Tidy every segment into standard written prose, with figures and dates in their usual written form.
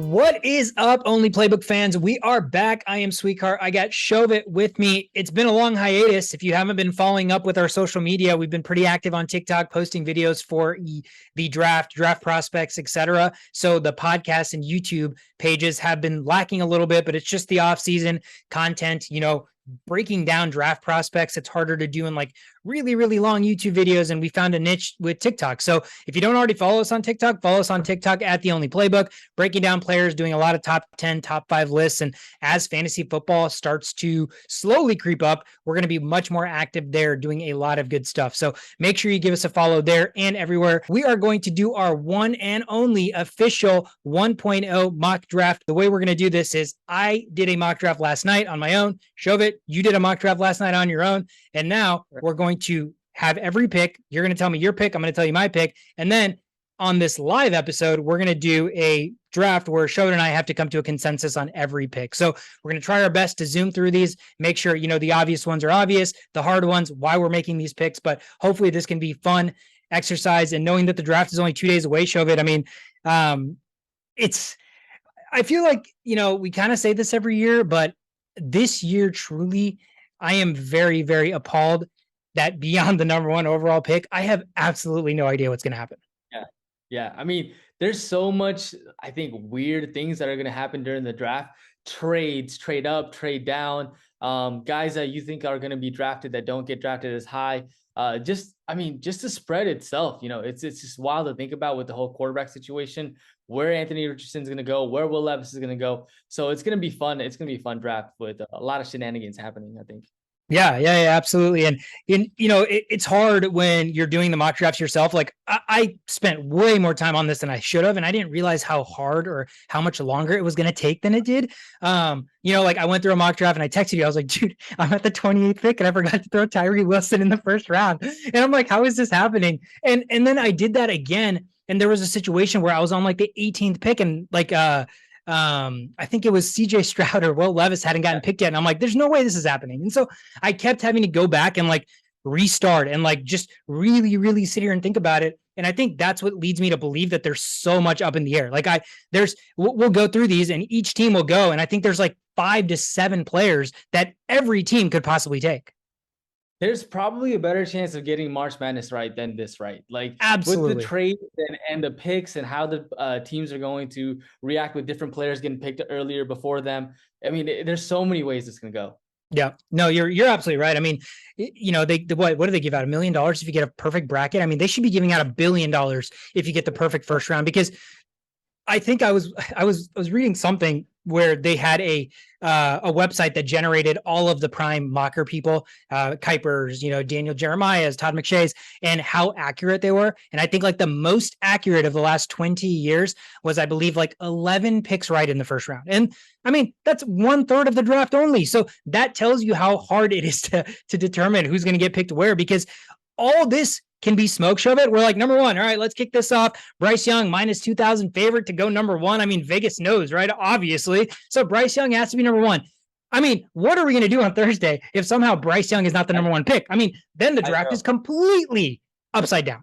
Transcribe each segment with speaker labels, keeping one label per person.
Speaker 1: What is up, Only Playbook fans? We are back. I am Sweetheart. I got Shovit with me. It's been a long hiatus. If you haven't been following up with our social media, we've been pretty active on TikTok, posting videos for the draft prospects, etc. So the podcast and YouTube pages have been lacking a little bit, but it's just the off-season content, breaking down draft prospects. It's harder to do in like really, really long YouTube videos. And we found a niche with TikTok. So if you don't already follow us on TikTok, follow us on TikTok at The Only Playbook, breaking down players, doing a lot of top 10, top 5 lists. And as fantasy football starts to slowly creep up, we're going to be much more active there, doing a lot of good stuff. So make sure you give us a follow there and everywhere. We are going to do our one and only official 1.0 mock draft. The way we're going to do this is I did a mock draft last night on my own. Shovit, you did a mock draft last night on your own. And now we're going to have every pick. You're going to tell me your pick. I'm going to tell you my pick. And then on this live episode, we're going to do a draft where Shovit and I have to come to a consensus on every pick. So we're going to try our best to zoom through these, make sure, the obvious ones are obvious, the hard ones, why we're making these picks. But hopefully this can be fun exercise. And knowing that the draft is only 2 days away, Shovit, I feel like, we kind of say this every year, but this year, truly, I am very, very appalled that beyond the number one overall pick, I have absolutely no idea what's going to happen.
Speaker 2: Yeah. I mean, there's so much, I think, weird things that are going to happen during the draft. Trades, trade up, trade down, guys that you think are going to be drafted that don't get drafted as high. Just the spread itself, it's just wild to think about with the whole quarterback situation, where Anthony Richardson's going to go, where Will Levis is going to go. So it's going to be fun. It's going to be a fun draft with a lot of shenanigans happening, I think.
Speaker 1: Yeah, absolutely. And it's hard when you're doing the mock drafts yourself. Like I spent way more time on this than I should have, and I didn't realize how hard or how much longer it was going to take than it did. Like I went through a mock draft and I texted you. I was like, dude, I'm at the 28th pick and I forgot to throw Tyree Wilson in the first round. And I'm like, how is this happening? And then I did that again, and there was a situation where I was on like the 18th pick, and I think it was CJ Stroud or Will Levis hadn't gotten picked yet. And I'm like, there's no way this is happening. And so I kept having to go back and like restart and like just really, really sit here and think about it. And I think that's what leads me to believe that there's so much up in the air. We'll go through these and each team will go. And I think there's like 5 to 7 players that every team could possibly take.
Speaker 2: There's probably a better chance of getting March Madness right than this right. Like
Speaker 1: absolutely.
Speaker 2: With the trades and the picks and how the teams are going to react with different players getting picked earlier before them. I mean, there's so many ways it's going to go.
Speaker 1: Yeah, no, you're absolutely right. I mean, what do they give out? $1 million if you get a perfect bracket? I mean, they should be giving out $1 billion if you get the perfect first round, because I think I was reading something where they had a website that generated all of the prime mocker people, Kuipers, Daniel Jeremiah's, Todd McShay's, and how accurate they were. And I think like the most accurate of the last 20 years was, I believe, like 11 picks right in the first round. And I mean, that's 1/3 of the draft only. So that tells you how hard it is to determine who's going to get picked where, because all this can be smoke. Shovit. We're like, number one. All right, let's kick this off. Bryce Young, minus 2,000 favorite to go number one. I mean, Vegas knows, right? Obviously. So Bryce Young has to be number one. I mean, what are we going to do on Thursday if somehow Bryce Young is not the number one pick? I mean, then the draft is completely upside down.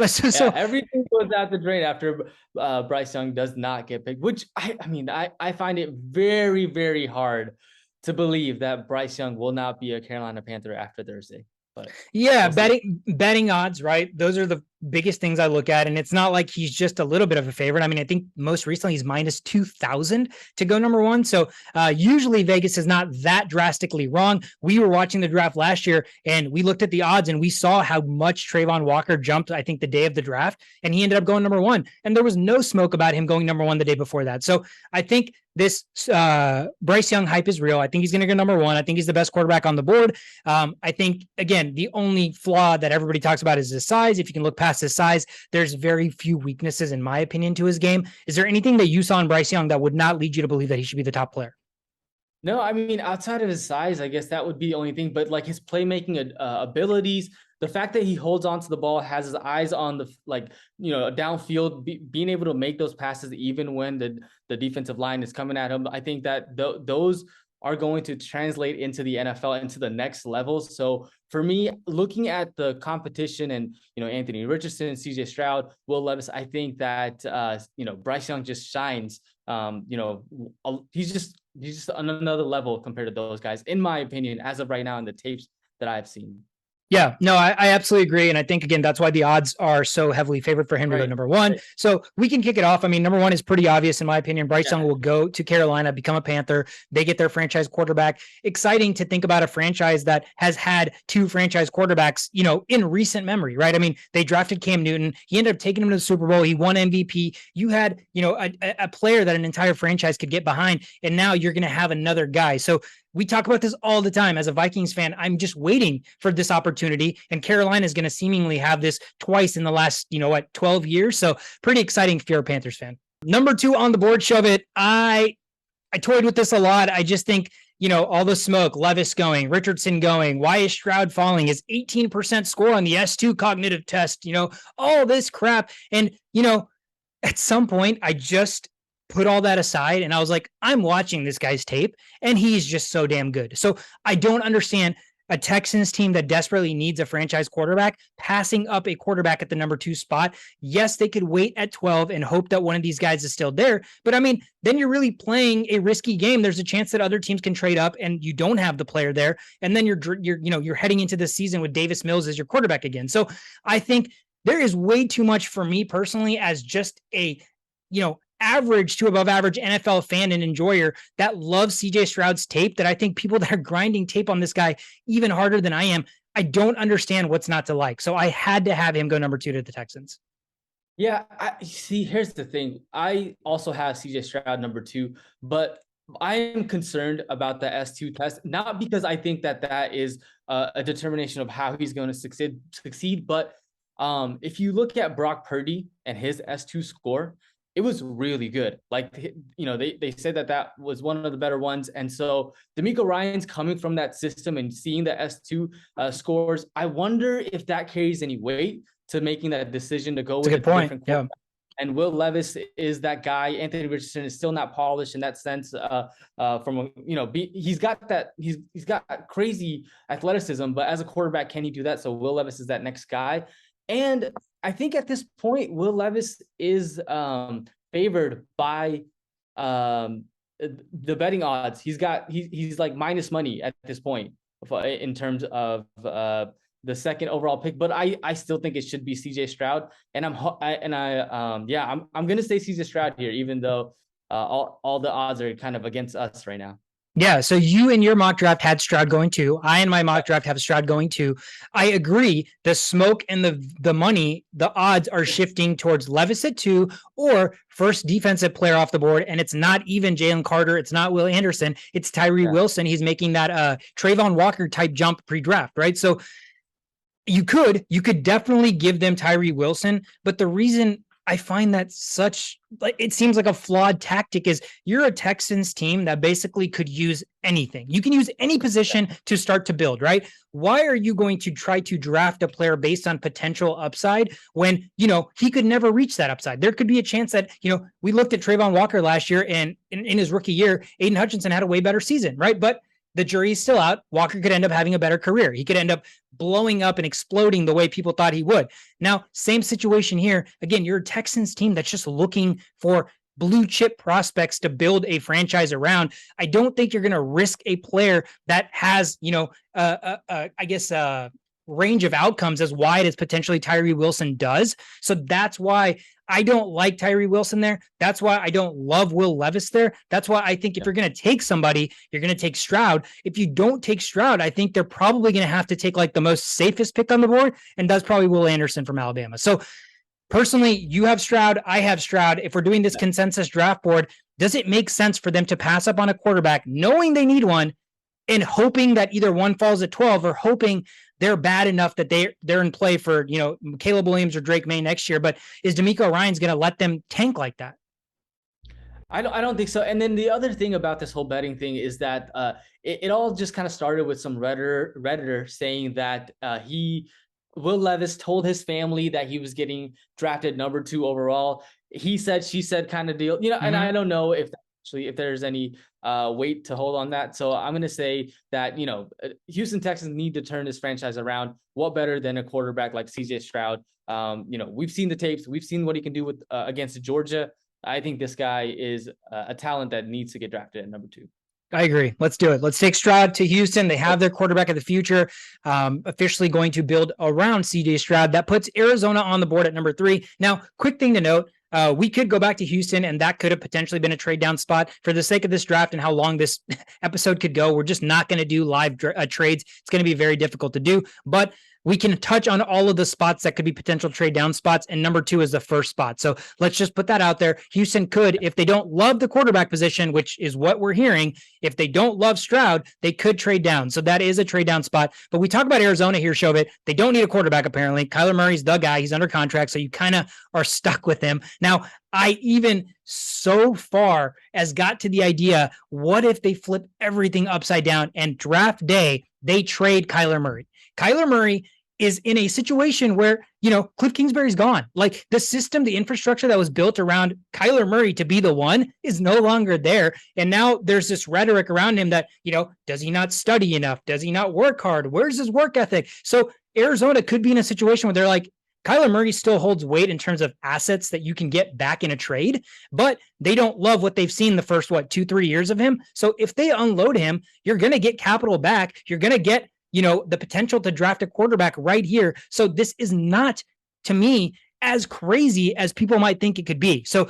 Speaker 2: So everything goes out the drain after Bryce Young does not get picked, which I find it very, very hard to believe that Bryce Young will not be a Carolina Panther after Thursday. But
Speaker 1: yeah, betting odds, right? Those are the biggest things I look at. And it's not like he's just a little bit of a favorite. I mean, I think most recently he's minus 2,000 to go number one. So usually Vegas is not that drastically wrong. We were watching the draft last year and we looked at the odds and we saw how much Trayvon Walker jumped, I think, the day of the draft, and he ended up going number one. And there was no smoke about him going number one the day before that. So I think this Bryce Young hype is real. I think he's going to go number one. I think he's the best quarterback on the board. I think, again, the only flaw that everybody talks about is his size. If you can look past his size, there's very few weaknesses, in my opinion, to his game. Is there anything that you saw in Bryce Young that would not lead you to believe that he should be the top player?
Speaker 2: No, I mean, outside of his size, I guess that would be the only thing. But like his playmaking abilities, the fact that he holds onto the ball, has his eyes on the downfield, being able to make those passes even when the defensive line is coming at him. I think that those are going to translate into the NFL, into the next level. So for me, looking at the competition and, Anthony Richardson, CJ Stroud, Will Levis, I think that, Bryce Young just shines. He's just on another level compared to those guys, in my opinion, as of right now in the tapes that I've seen.
Speaker 1: Yeah, no, I absolutely agree. And I think, again, that's why the odds are so heavily favored for him to go
Speaker 2: Right.
Speaker 1: number one.
Speaker 2: Right.
Speaker 1: So we can kick it off. I mean, number one is pretty obvious, in my opinion. Bryce Young
Speaker 2: Yeah.
Speaker 1: will go to Carolina, become a Panther. They get their franchise quarterback. Exciting to think about a franchise that has had two franchise quarterbacks, in recent memory, right? I mean, they drafted Cam Newton. He ended up taking him to the Super Bowl. He won MVP. You had, a player that an entire franchise could get behind. And now you're going to have another guy. So we talk about this all the time. As a Vikings fan, I'm just waiting for this opportunity. And Carolina is going to seemingly have this twice in the last, 12 years. So pretty exciting if you're a Panthers fan. Number two on the board, shove it. I toyed with this a lot. I just think, all the smoke, Levis going, Richardson going, why is Stroud falling? His 18% score on the S2 cognitive test, all this crap. And, at some point, I just put all that aside and I was like, I'm watching this guy's tape and he's just so damn good. So I don't understand a Texans team that desperately needs a franchise quarterback passing up a quarterback at the number 2 spot. Yes, they could wait at 12 and hope that one of these guys is still there. But I mean, then you're really playing a risky game. There's a chance that other teams can trade up and you don't have the player there. And then you're heading into this season with Davis Mills as your quarterback again. So I think there is way too much for me personally as just a, average to above average NFL fan and enjoyer that loves CJ Stroud's tape, that I think people that are grinding tape on this guy even harder than I am, I don't understand what's not to like. So I had to have him go number 2 to the Texans.
Speaker 2: Yeah, I see. Here's the thing. I also have CJ Stroud number 2, but I am concerned about the S2 test, not because I think that is a determination of how he's going to succeed, but if you look at Brock Purdy and his S2 score, it was really good. Like, they said that was one of the better ones. And so DeMeco Ryans coming from that system and seeing the S2 scores, I wonder if that carries any weight to making that decision to go with a different quarterback. And Will Levis is that guy. Anthony Richardson is still not polished in that sense. He's got crazy athleticism, but as a quarterback, can he do that? So Will Levis is that next guy. And I think at this point, Will Levis is favored by the betting odds. He's like minus money at this point in terms of the second overall pick. But I still think it should be CJ Stroud, and I'm gonna say CJ Stroud here, even though all the odds are kind of against us right now.
Speaker 1: Yeah, so you in your mock draft had Stroud going 2. I in my mock draft have Stroud going 2. I agree. The smoke and the money, the odds are shifting towards Levis at 2 or first defensive player off the board. And it's not even Jalen Carter. It's not Will Anderson. It's Tyree Wilson. He's making that Trayvon Walker type jump pre-draft, right? So you could definitely give them Tyree Wilson, but the reason I find that it seems like a flawed tactic is you're a Texans team that basically could use anything. You can use any position to start to build, right? Why are you going to try to draft a player based on potential upside when, he could never reach that upside? There could be a chance that, we looked at Trayvon Walker last year and in his rookie year, Aiden Hutchinson had a way better season, right? But the jury is still out. Walker could end up having a better career. He could end up blowing up and exploding the way people thought he would. Now, same situation here. Again, you're a Texans team that's just looking for blue chip prospects to build a franchise around. I don't think you're going to risk a player that has, range of outcomes as wide as potentially Tyree Wilson does. So that's why I don't like Tyree Wilson there. That's why I don't love Will Levis there. That's why I think if you're going to take somebody, you're going to take Stroud. If you don't take Stroud, I think they're probably going to have to take like the most safest pick on the board, and that's probably Will Anderson from Alabama. So personally, you have Stroud, I have Stroud. If we're doing this consensus draft board, does it make sense for them to pass up on a quarterback knowing they need one and hoping that either one falls at 12 or hoping they're bad enough that they're in play for, Caleb Williams or Drake May next year? But is DeMeco Ryans going to let them tank like that?
Speaker 2: I don't think so. And then the other thing about this whole betting thing is that it all just kind of started with some Redditor saying that Will Levis told his family that he was getting drafted number 2 overall. He said, she said kind of deal, and I don't know if that's actually, if there's any weight to hold on that. So I'm going to say that, Houston Texans need to turn this franchise around. What better than a quarterback like CJ Stroud? We've seen the tapes. We've seen what he can do with against Georgia. I think this guy is a talent that needs to get drafted at number 2.
Speaker 1: I agree. Let's do it. Let's take Stroud to Houston. They have their quarterback of the future, officially going to build around CJ Stroud. That puts Arizona on the board at number 3. Now, quick thing to note, we could go back to Houston, and that could have potentially been a trade down spot. For the sake of this draft and how long this episode could go, we're just not going to do live trades. It's going to be very difficult to do, but we can touch on all of the spots that could be potential trade down spots, and number 2 is the first spot. So let's just put that out there. Houston could, if they don't love the quarterback position, which is what we're hearing, if they don't love Stroud, they could trade down. So that is a trade down spot. But we talk about Arizona here, Shovit. They don't need a quarterback, apparently. Kyler Murray's the guy. He's under contract, so you kind of are stuck with him. Now, I even so far as got to the idea, what if they flip everything upside down and draft day, they trade Kyler Murray? Kyler Murray is in a situation where, Cliff Kingsbury's gone. Like, the system, the infrastructure that was built around Kyler Murray to be the one is no longer there. And now there's this rhetoric around him that, does he not study enough? Does he not work hard? Where's his work ethic? So Arizona could be in a situation where they're like, Kyler Murray still holds weight in terms of assets that you can get back in a trade, but they don't love what they've seen the first, 2-3 years of him. So if they unload him, you're going to get capital back. You're going to get, the potential to draft a quarterback right here. So this is not, to me, as crazy as people might think it could be. So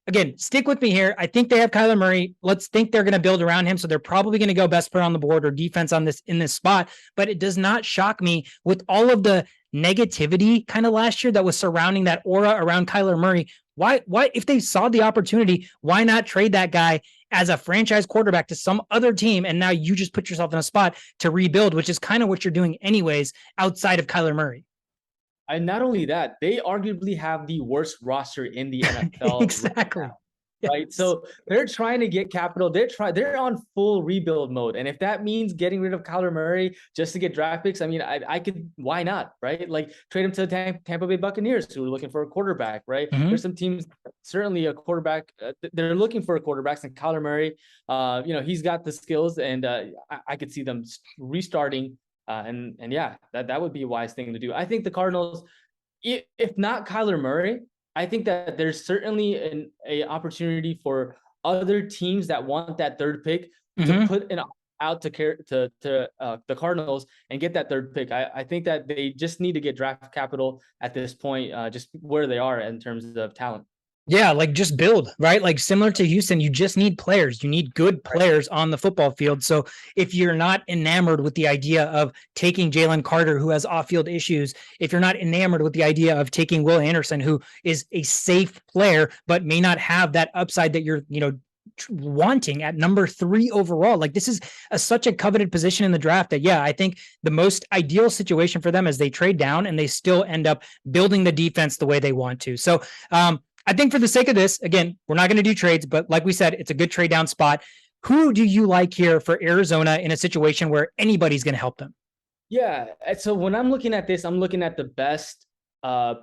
Speaker 1: again, stick with me here. I think they have Kyler Murray. Let's think they're going to build around him. So they're probably going to go best player on the board or defense in this spot. But it does not shock me with all of the negativity kind of last year that was surrounding that aura around Kyler Murray. Why, if they saw the opportunity, why not trade that guy as a franchise quarterback to some other team? And now you just put yourself in a spot to rebuild, which is kind of what you're doing anyways, outside of Kyler Murray.
Speaker 2: And not only that, they arguably have the worst roster in the NFL.
Speaker 1: Exactly.
Speaker 2: Right now, right? Yes. So they're trying to get capital. They're on full rebuild mode. And if that means getting rid of Kyler Murray just to get draft picks, I mean, I could, why not, right? Like, trade him to the Tampa Bay Buccaneers, who are looking for a quarterback, right? Mm-hmm. There's some teams, certainly a quarterback, they're looking for a quarterback, and Kyler Murray, he's got the skills, and I could see them restarting. And yeah, that would be a wise thing to do. I think the Cardinals, if not Kyler Murray, I think that there's certainly an opportunity for other teams that want that third pick to put an out to the Cardinals and get that third pick. I think that they just need to get draft capital at this point, just where they are in terms of talent.
Speaker 1: Yeah, like, just build, right? Like, similar to Houston, you just need players. You need good players on the football field. So if you're not enamored with the idea of taking Jalen Carter, who has off-field issues, if you're not enamored with the idea of taking Will Anderson, who is a safe player, but may not have that upside that you're, wanting at number 3 overall. Like, this is such a coveted position in the draft that, I think the most ideal situation for them is they trade down and they still end up building the defense the way they want to. So, I think for the sake of this, again, we're not going to do trades, but like we said, it's a good trade down spot. Who do you like here for Arizona in a situation where anybody's going to help them?
Speaker 2: Yeah. So when I'm looking at this, I'm looking at the best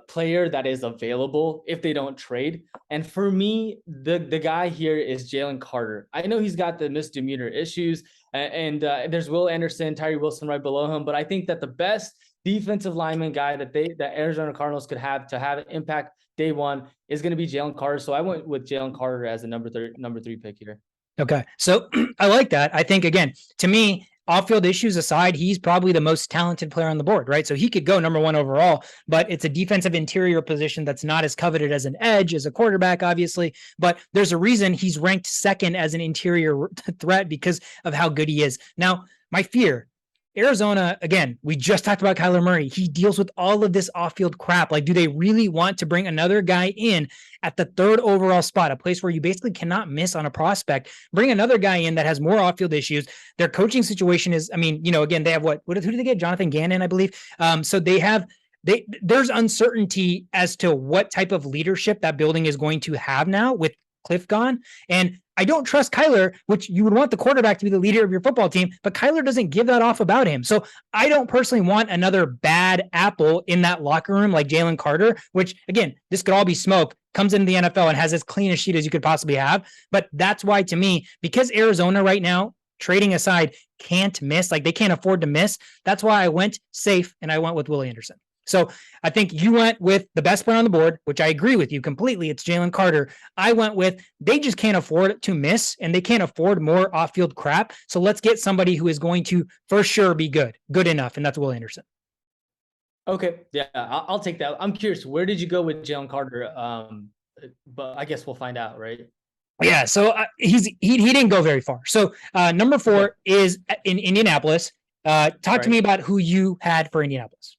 Speaker 2: player that is available if they don't trade. And for me, the guy here is Jalen Carter. I know he's got the misdemeanor issues, and there's Will Anderson, Tyree Wilson right below him, but I think that the best defensive lineman guy that Arizona Cardinals could have to have an impact day one is going to be Jalen Carter. So I went with Jalen Carter as a number 3 pick here.
Speaker 1: Okay. So I like that. I think, again, to me, off-field issues aside, he's probably the most talented player on the board, right? So he could go number 1 overall, but it's a defensive interior position that's not as coveted as an edge, as a quarterback, obviously. But there's a reason he's ranked 2nd as an interior threat because of how good he is. Now, my fear, Arizona, again, we just talked about Kyler Murray. He deals with all of this off-field crap. Like, do they really want to bring another guy in at the 3rd overall spot, a place where you basically cannot miss on a prospect? Bring another guy in that has more off-field issues. Their coaching situation is, again, they have who did they get? Jonathan Gannon, I believe. So there's uncertainty as to what type of leadership that building is going to have now with cliff gone. And I don't trust Kyler, which you would want the quarterback to be the leader of your football team, but Kyler doesn't give that off about him. So I don't personally want another bad apple in that locker room like Jalen Carter, which again, this could all be smoke, comes into the NFL and has as clean a sheet as you could possibly have. But that's why, to me, because Arizona right now, trading aside, can't miss, like they can't afford to miss. That's why I went safe and I went with Will Anderson. So I think you went with the best player on the board, which I agree with you completely. It's Jalen Carter. I went with they just can't afford to miss and they can't afford more off-field crap. So let's get somebody who is going to for sure be good enough. And that's Will Anderson.
Speaker 2: Okay. Yeah, I'll take that. I'm curious, where did you go with Jalen Carter? But I guess we'll find out, right?
Speaker 1: Yeah. So he didn't go very far. So number 4 is in Indianapolis. Talk to me about who you had for Indianapolis.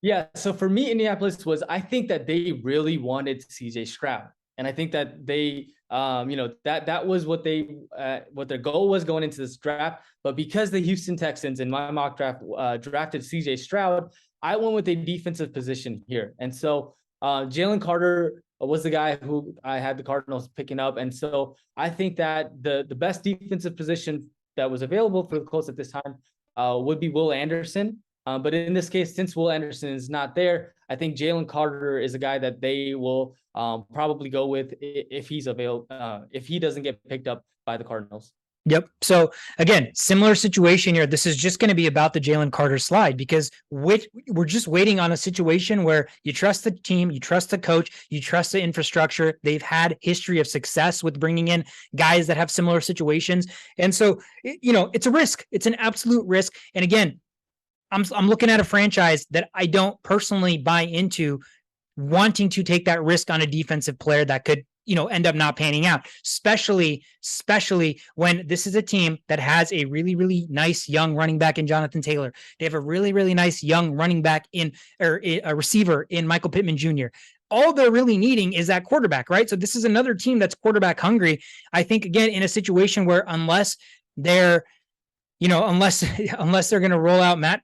Speaker 2: Yeah, so for me, Indianapolis I think that they really wanted CJ Stroud. And I think that they, that was what their goal was going into this draft. But because the Houston Texans in my mock draft drafted CJ Stroud, I went with a defensive position here. And so Jalen Carter was the guy who I had the Cardinals picking up. And so I think that the best defensive position that was available for the Colts at this time would be Will Anderson. But in this case, since Will Anderson is not there, I think Jalen Carter is a guy that they will probably go with if he's available, if he doesn't get picked up by the Cardinals.
Speaker 1: Yep. So again, similar situation here. This is just going to be about the Jalen Carter slide because we're just waiting on a situation where you trust the team, you trust the coach, you trust the infrastructure. They've had history of success with bringing in guys that have similar situations. And so, it's a risk. It's an absolute risk. And again, I'm looking at a franchise that I don't personally buy into wanting to take that risk on a defensive player that could, end up not panning out, especially when this is a team that has a really, really nice young running back in Jonathan Taylor. They have a really, really nice young running back or a receiver in Michael Pittman Jr. All they're really needing is that quarterback, right? So this is another team that's quarterback hungry. I think, again, in a situation where unless they're going to roll out Matt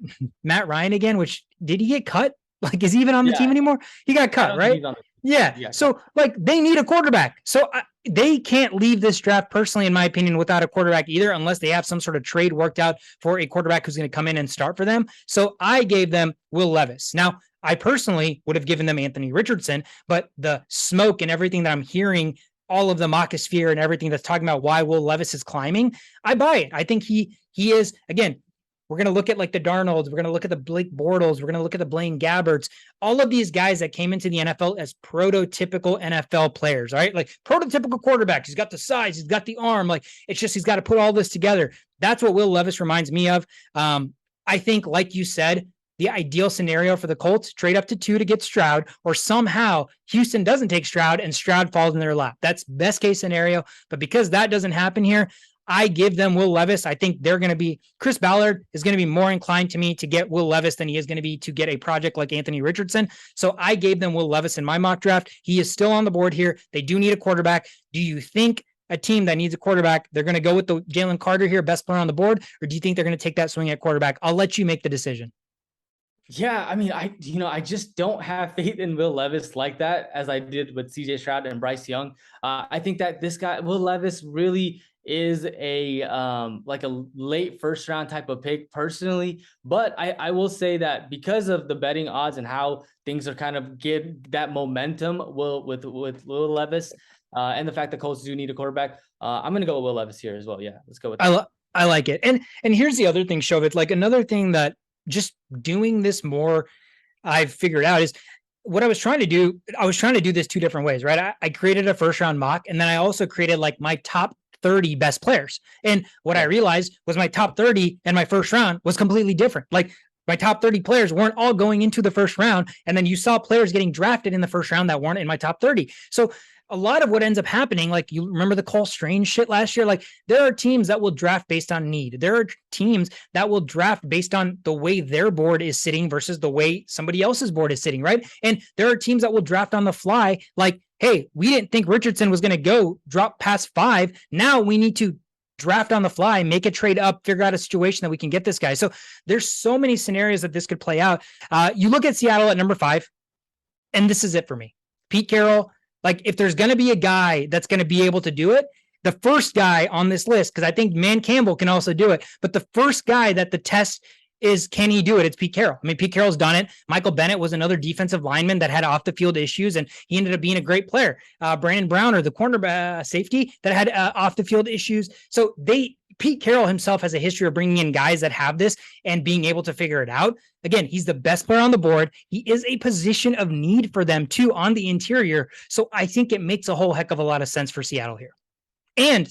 Speaker 1: Ryan again, which did he get cut? Like, is he even on the team anymore? He got cut, right? Yeah. So they need a quarterback. So they can't leave this draft personally, in my opinion, without a quarterback either, unless they have some sort of trade worked out for a quarterback who's going to come in and start for them. So I gave them Will Levis. Now, I personally would have given them Anthony Richardson, but the smoke and everything that I'm hearing, all of the mockosphere and everything that's talking about why Will Levis is climbing, I buy it. I think he is, again, we're going to look at like the Darnolds. We're going to look at the Blake Bortles. We're going to look at the Blaine Gabberts. All of these guys that came into the NFL as prototypical NFL players, right? Like prototypical quarterbacks. He's got the size. He's got the arm. Like it's just, he's got to put all this together. That's what Will Levis reminds me of. I think, like you said, the ideal scenario for the Colts, trade up to 2 to get Stroud, or somehow Houston doesn't take Stroud and Stroud falls in their lap. That's best case scenario. But because that doesn't happen here, I give them Will Levis. I think Chris Ballard is going to be more inclined to me to get Will Levis than he is going to be to get a project like Anthony Richardson. So I gave them Will Levis in my mock draft. He is still on the board here. They do need a quarterback. Do you think a team that needs a quarterback, they're going to go with the Jalen Carter here, best player on the board, or do you think they're going to take that swing at quarterback? I'll let you make the decision.
Speaker 2: Yeah, I mean, I just don't have faith in Will Levis like that as I did with CJ Stroud and Bryce Young. I think that this guy, Will Levis, really is a like a late first round type of pick personally. But I will say that because of the betting odds and how things are kind of give that momentum with Will Levis and the fact that Colts do need a quarterback, I'm going to go with Will Levis here as well. Yeah, let's go with that.
Speaker 1: I like it. And here's the other thing, Shovit, like another thing that just doing this more, I've figured out is what I was trying to do. I was trying to do this 2 different ways, right? I created a first round mock, and then I also created like my top 30 best players. And what I realized was my top 30 and my first round was completely different. Like my top 30 players weren't all going into the first round. And then you saw players getting drafted in the first round that weren't in my top 30. So a lot of what ends up happening, like you remember the Cole Strange shit last year, like there are teams that will draft based on need. There are teams that will draft based on the way their board is sitting versus the way somebody else's board is sitting, right? And there are teams that will draft on the fly, like, hey, we didn't think Richardson was going to go drop past 5. Now we need to draft on the fly, make a trade up, figure out a situation that we can get this guy. So there's so many scenarios that this could play out. You look at Seattle at number 5, and this is it for me. Pete Carroll, Like if there's going to be a guy that's going to be able to do it, the first guy on this list, because I think Man Campbell can also do it, but the first guy that the test is, can he do it? It's Pete Carroll. I mean, Pete Carroll's done it. Michael Bennett was another defensive lineman that had off the field issues, and he ended up being a great player. Brandon Browner, the corner safety that had off the field issues. So Pete Carroll himself has a history of bringing in guys that have this and being able to figure it out. Again, he's the best player on the board. He is a position of need for them too on the interior. So I think it makes a whole heck of a lot of sense for Seattle here. And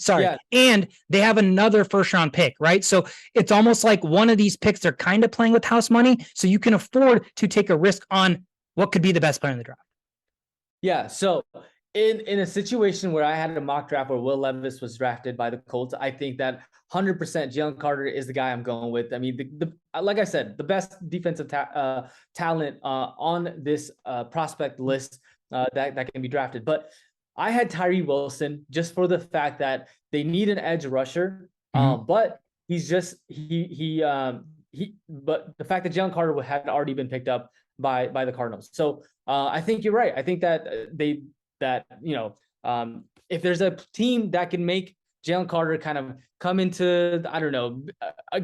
Speaker 1: and they have another first round pick, right? So it's almost like one of these picks, they're kind of playing with house money. So you can afford to take a risk on what could be the best player in the draft.
Speaker 2: Yeah. So in a situation where I had a mock draft where Will Levis was drafted by the Colts, I think that 100% Jalen Carter is the guy I'm going with. I mean, the like I said, the best defensive talent on this prospect list that can be drafted. But I had Tyree Wilson just for the fact that they need an edge rusher, but he's just but the fact that Jalen Carter had already been picked up by the Cardinals. So I think you're right. I think that if there's a team that can make Jalen Carter kind of come into, I don't know,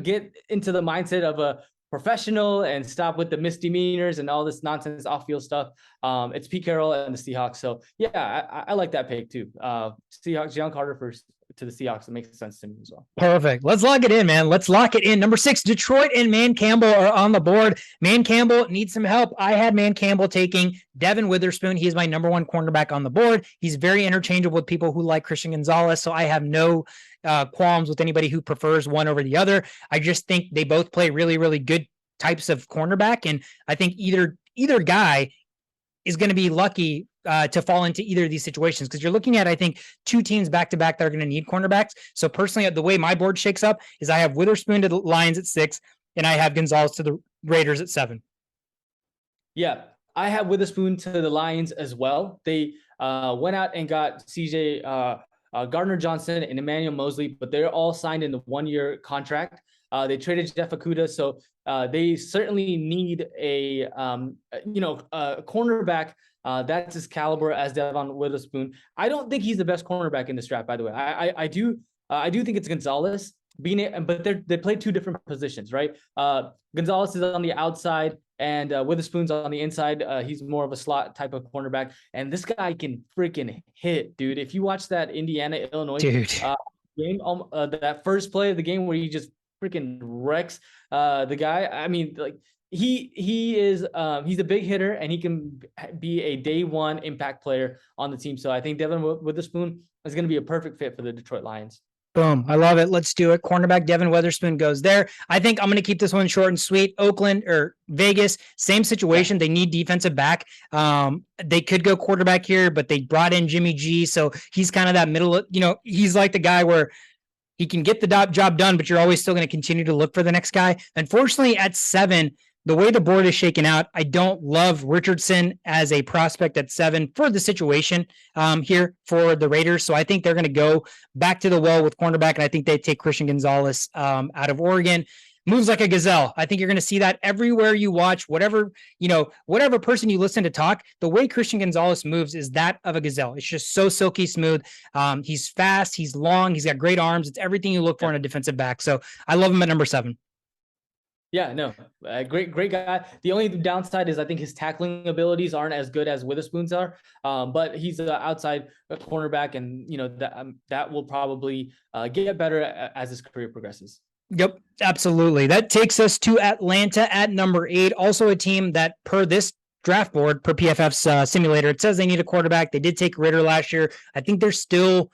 Speaker 2: get into the mindset of a professional and stop with the misdemeanors and all this nonsense off-field stuff, it's Pete Carroll and the Seahawks. So yeah, I like that pick too. Seahawks, Jalen Carter to the Seahawks. It makes sense to me as well.
Speaker 1: Perfect. Let's lock it in, man. Let's lock it in. Number 6, Detroit and Man Campbell are on the board. Man Campbell needs some help. I had Man Campbell taking Devin Witherspoon. He is my number 1 cornerback on the board. He's very interchangeable with people who like Christian Gonzalez, so I have no qualms with anybody who prefers one over the other. I just think they both play really, really good types of cornerback, and I think either guy is going to be lucky to fall into either of these situations, because you're looking at, I think, 2 teams back to back that are going to need cornerbacks. So personally, the way my board shakes up is I have Witherspoon to the Lions at 6, and I have Gonzalez to the Raiders at 7.
Speaker 2: Yeah, I have Witherspoon to the Lions as well. They went out and got CJ Gardner Johnson and Emmanuel Mosley, but they're all signed in the 1-year contract. They traded Jeff Okudah, so they certainly need a cornerback that's his caliber as Devon Witherspoon. I don't think he's the best cornerback in this draft, by the way. I do think it's Gonzalez, but they play 2 different positions, right? Gonzalez is on the outside and Witherspoon's on the inside. He's more of a slot type of cornerback, and this guy can freaking hit, dude. If you watch that Indiana-Illinois game, that first play of the game where he just freaking wrecks the guy. I mean, like he's a big hitter, and he can be a day 1 impact player on the team. So I think Devin Witherspoon is going to be a perfect fit for the Detroit Lions.
Speaker 1: Boom. I love it. Let's do it. Cornerback Devin Witherspoon goes there. I think I'm going to keep this one short and sweet. Oakland or Vegas, same situation. They need defensive back. They could go quarterback here, but they brought in Jimmy G. So he's kind of that middle, he's like the guy where he can get the job done, but you're always still going to continue to look for the next guy. Unfortunately, at 7, the way the board is shaken out, I don't love Richardson as a prospect at 7 for the situation here for the Raiders. So I think they're going to go back to the well with cornerback, and I think they take Christian Gonzalez out of Oregon. Moves like a gazelle. I think you're going to see that everywhere you watch, whatever person you listen to talk, the way Christian Gonzalez moves is that of a gazelle. It's just so silky smooth. He's fast. He's long. He's got great arms. It's everything you look for in a defensive back. So I love him at number 7.
Speaker 2: Yeah, no, great guy. The only downside is I think his tackling abilities aren't as good as Witherspoon's are, but he's an outside cornerback, and that will probably get better as his career progresses.
Speaker 1: Yep, absolutely. That takes us to Atlanta at number 8. Also a team that, per this draft board, per PFF's simulator, it says they need a quarterback. They did take Ritter last year. I think they're still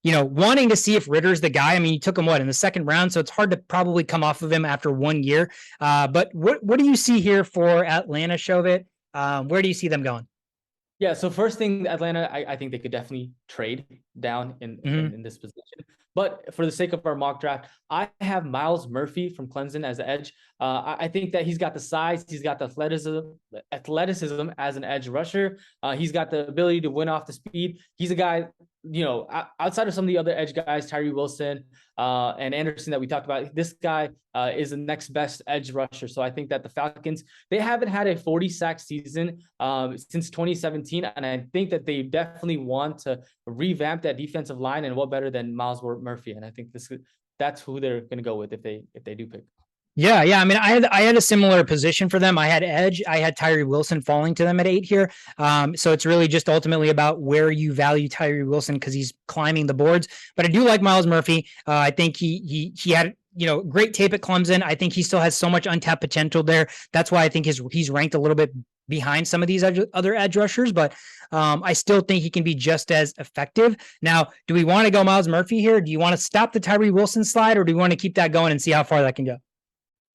Speaker 1: wanting to see if Ritter's the guy. I mean, you took him in the 2nd round, so it's hard to probably come off of him after 1 year. But what do you see here for Atlanta, Shovit? Where do you see them going?
Speaker 2: Yeah, so first thing, Atlanta, I think they could definitely trade down in this position. But for the sake of our mock draft, I have Myles Murphy from Clemson as the edge. I think that he's got the size, he's got the athleticism as an edge rusher. He's got the ability to win off the speed. He's a guy outside of some of the other edge guys, Tyree Wilson and Anderson that we talked about, this guy is the next best edge rusher. So I think that the Falcons, they haven't had a 40 sack season since 2017. And I think that they definitely want to revamp that defensive line. And what better than Miles Murphy? And I think that's who they're going to go with if they do pick.
Speaker 1: Yeah. I mean, I had a similar position for them. I had edge. I had Tyree Wilson falling to them at 8 here. So it's really just ultimately about where you value Tyree Wilson because he's climbing the boards. But I do like Miles Murphy. I think he had great tape at Clemson. I think he still has so much untapped potential there. That's why I think he's ranked a little bit behind some of these other edge rushers, but I still think he can be just as effective. Now, do we want to go Miles Murphy here? Do you want to stop the Tyree Wilson slide, or do we want to keep that going and see how far that can go?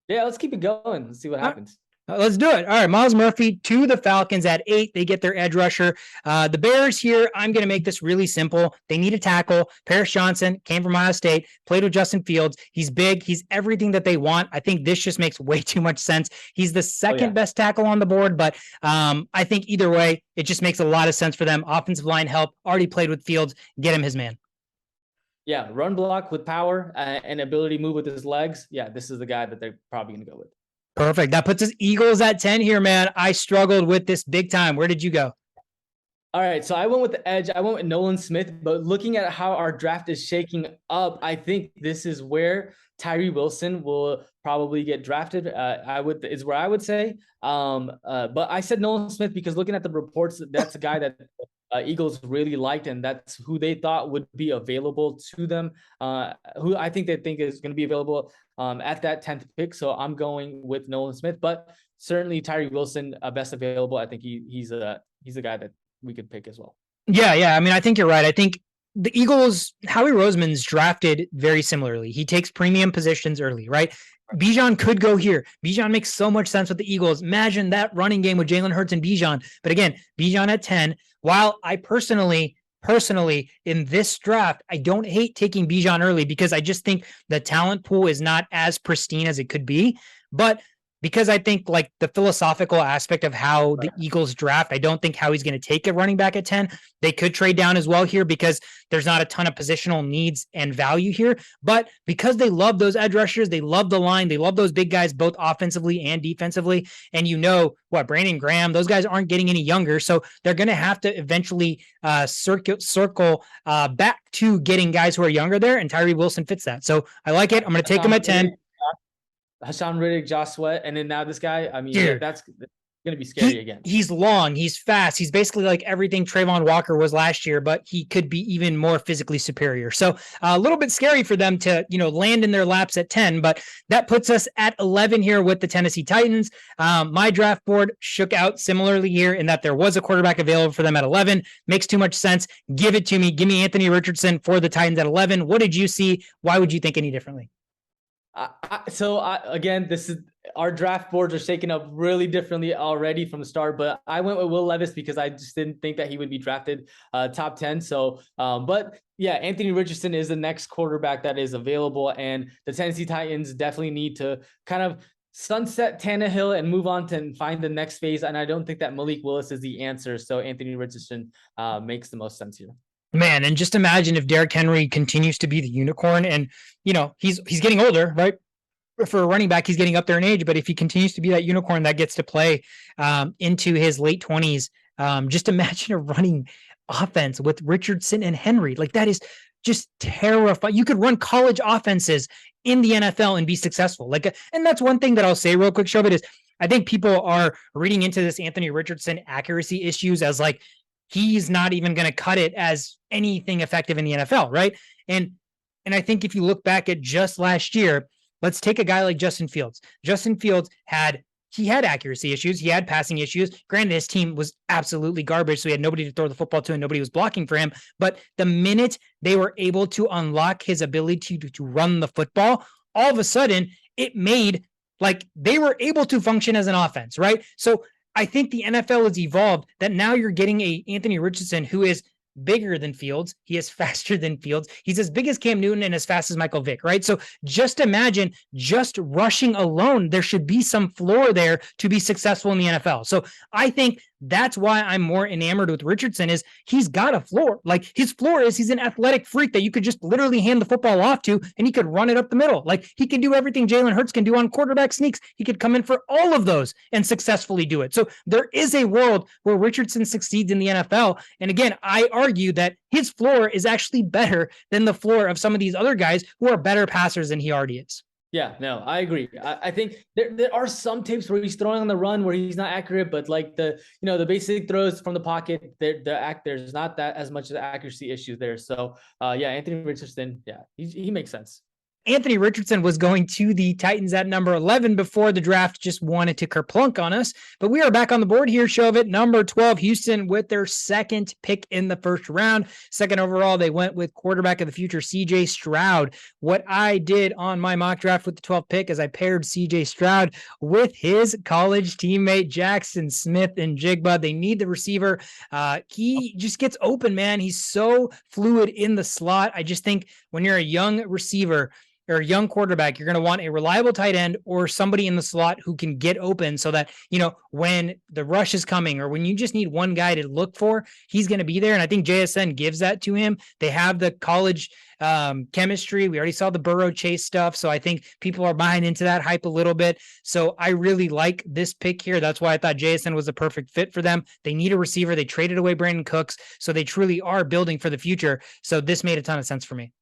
Speaker 2: Yeah, let's keep it going. Let's see what happens.
Speaker 1: Let's do it. All right, Miles Murphy to the Falcons at 8. They get their edge rusher. The Bears here, I'm going to make this really simple. They need a tackle. Paris Johnson came from Ohio State, played with Justin Fields. He's big. He's everything that they want. I think this just makes way too much sense. He's the second best tackle on the board, but I think either way, it just makes a lot of sense for them. Offensive line help, already played with Fields. Get him his man.
Speaker 2: Yeah, run block with power and ability to move with his legs. Yeah, this is the guy that they're probably going to go with.
Speaker 1: Perfect. That puts us Eagles at 10 here, man. I struggled with this big time. Where did you go?
Speaker 2: All right, so I went with the edge. I went with Nolan Smith, but looking at how our draft is shaking up, I think this is where Tyree Wilson will probably get drafted. Is where I would say. But I said Nolan Smith because looking at the reports, that's a guy that Eagles really liked, and that's who they thought would be available to them. Who I think they think is going to be available at that 10th pick. So I'm going with Nolan Smith, but certainly Tyree Wilson, best available. I think he's a guy that we could pick as well.
Speaker 1: Yeah. I mean, I think you're right. I think the Eagles, Howie Roseman's drafted very similarly. He takes premium positions early, right? Bijan could go here. Bijan makes so much sense with the Eagles. Imagine that running game with Jalen Hurts and Bijan. But again, Bijan at 10. While I personally, in this draft, I don't hate taking Bijan early because I just think the talent pool is not as pristine as it could be. But because I think like the philosophical aspect of how the Eagles draft, I don't think Howie's going to take a running back at 10. They could trade down as well here because there's not a ton of positional needs and value here. But because they love those edge rushers, they love the line, they love those big guys, both offensively and defensively. And Brandon Graham, those guys aren't getting any younger. So they're going to have to eventually circle back to getting guys who are younger there. And Tyree Wilson fits that. So I like it. I'm going to take him at 10.
Speaker 2: Hassan Riddick, Josh Sweat, and then now this guy. I mean, that's going to be scary again.
Speaker 1: He's long, he's fast. He's basically like everything Trayvon Walker was last year, but he could be even more physically superior. So a little bit scary for them to, land in their laps at 10, but that puts us at 11 here with the Tennessee Titans. My draft board shook out similarly here in that there was a quarterback available for them at 11. Makes too much sense. Give it to me. Give me Anthony Richardson for the Titans at 11. What did you see? Why would you think any differently?
Speaker 2: Again, this is our draft boards are shaking up really differently already from the start, but I went with Will Levis because I just didn't think that he would be drafted top 10. So, but yeah, Anthony Richardson is the next quarterback that is available, and the Tennessee Titans definitely need to kind of sunset Tannehill and move on to find the next phase. And I don't think that Malik Willis is the answer. So Anthony Richardson makes the most sense here.
Speaker 1: Man, and just imagine if Derrick Henry continues to be the unicorn, and he's getting older, right? For a running back, he's getting up there in age, but if he continues to be that unicorn that gets to play into his late 20s, just imagine a running offense with Richardson and Henry. Like, that is just terrifying. You could run college offenses in the NFL and be successful. And that's one thing that I'll say real quick, Shobit, is I think people are reading into this Anthony Richardson accuracy issues as like, he's not even going to cut it as anything effective in the NFL, right? And I think if you look back at just last year, let's take a guy like Justin Fields. Justin Fields had accuracy issues. He had passing issues. Granted, his team was absolutely garbage, so he had nobody to throw the football to and nobody was blocking for him. But the minute they were able to unlock his ability to run the football, all of a sudden it made like they were able to function as an offense, right? So I think the NFL has evolved that now you're getting a Anthony Richardson who is bigger than Fields. He is faster than Fields. He's as big as Cam Newton and as fast as Michael Vick, right? So just imagine just rushing alone, there should be some floor there to be successful in the NFL. So I think That's why I'm more enamored with Richardson is he's got a floor. Like his floor is he's an athletic freak that you could just literally hand the football off to and he could run it up the middle. Like he can do everything Jalen Hurts can do on quarterback sneaks. He could come in for all of those and successfully do it. So there is a world where Richardson succeeds in the NFL. And again, I argue that his floor is actually better than the floor of some of these other guys who are better passers than he already is.
Speaker 2: Yeah, no, I agree. I think there are some tapes where he's throwing on the run where he's not accurate, but like the basic throws from the pocket, there's not that as much of the accuracy issue there. So yeah, Anthony Richardson, yeah, he makes sense.
Speaker 1: Anthony Richardson was going to the Titans at number 11 before the draft just wanted to kerplunk on us. But we are back on the board here, Shovit. Number 12, Houston with their second pick in the first round. Second overall, they went with quarterback of the future, CJ Stroud. What I did on my mock draft with the 12th pick is I paired CJ Stroud with his college teammate, Jackson Smith-Njigba. They need the receiver. He just gets open, man. He's so fluid in the slot. I just think when you're a young receiver, or a young quarterback, you're going to want a reliable tight end or somebody in the slot who can get open so that, when the rush is coming or when you just need one guy to look for, he's going to be there. And I think JSN gives that to him. They have the college chemistry. We already saw the Burrow Chase stuff. So I think people are buying into that hype a little bit. So I really like this pick here. That's why I thought JSN was a perfect fit for them. They need a receiver. They traded away Brandon Cooks. So they truly are building for the future. So this made a ton of sense for me.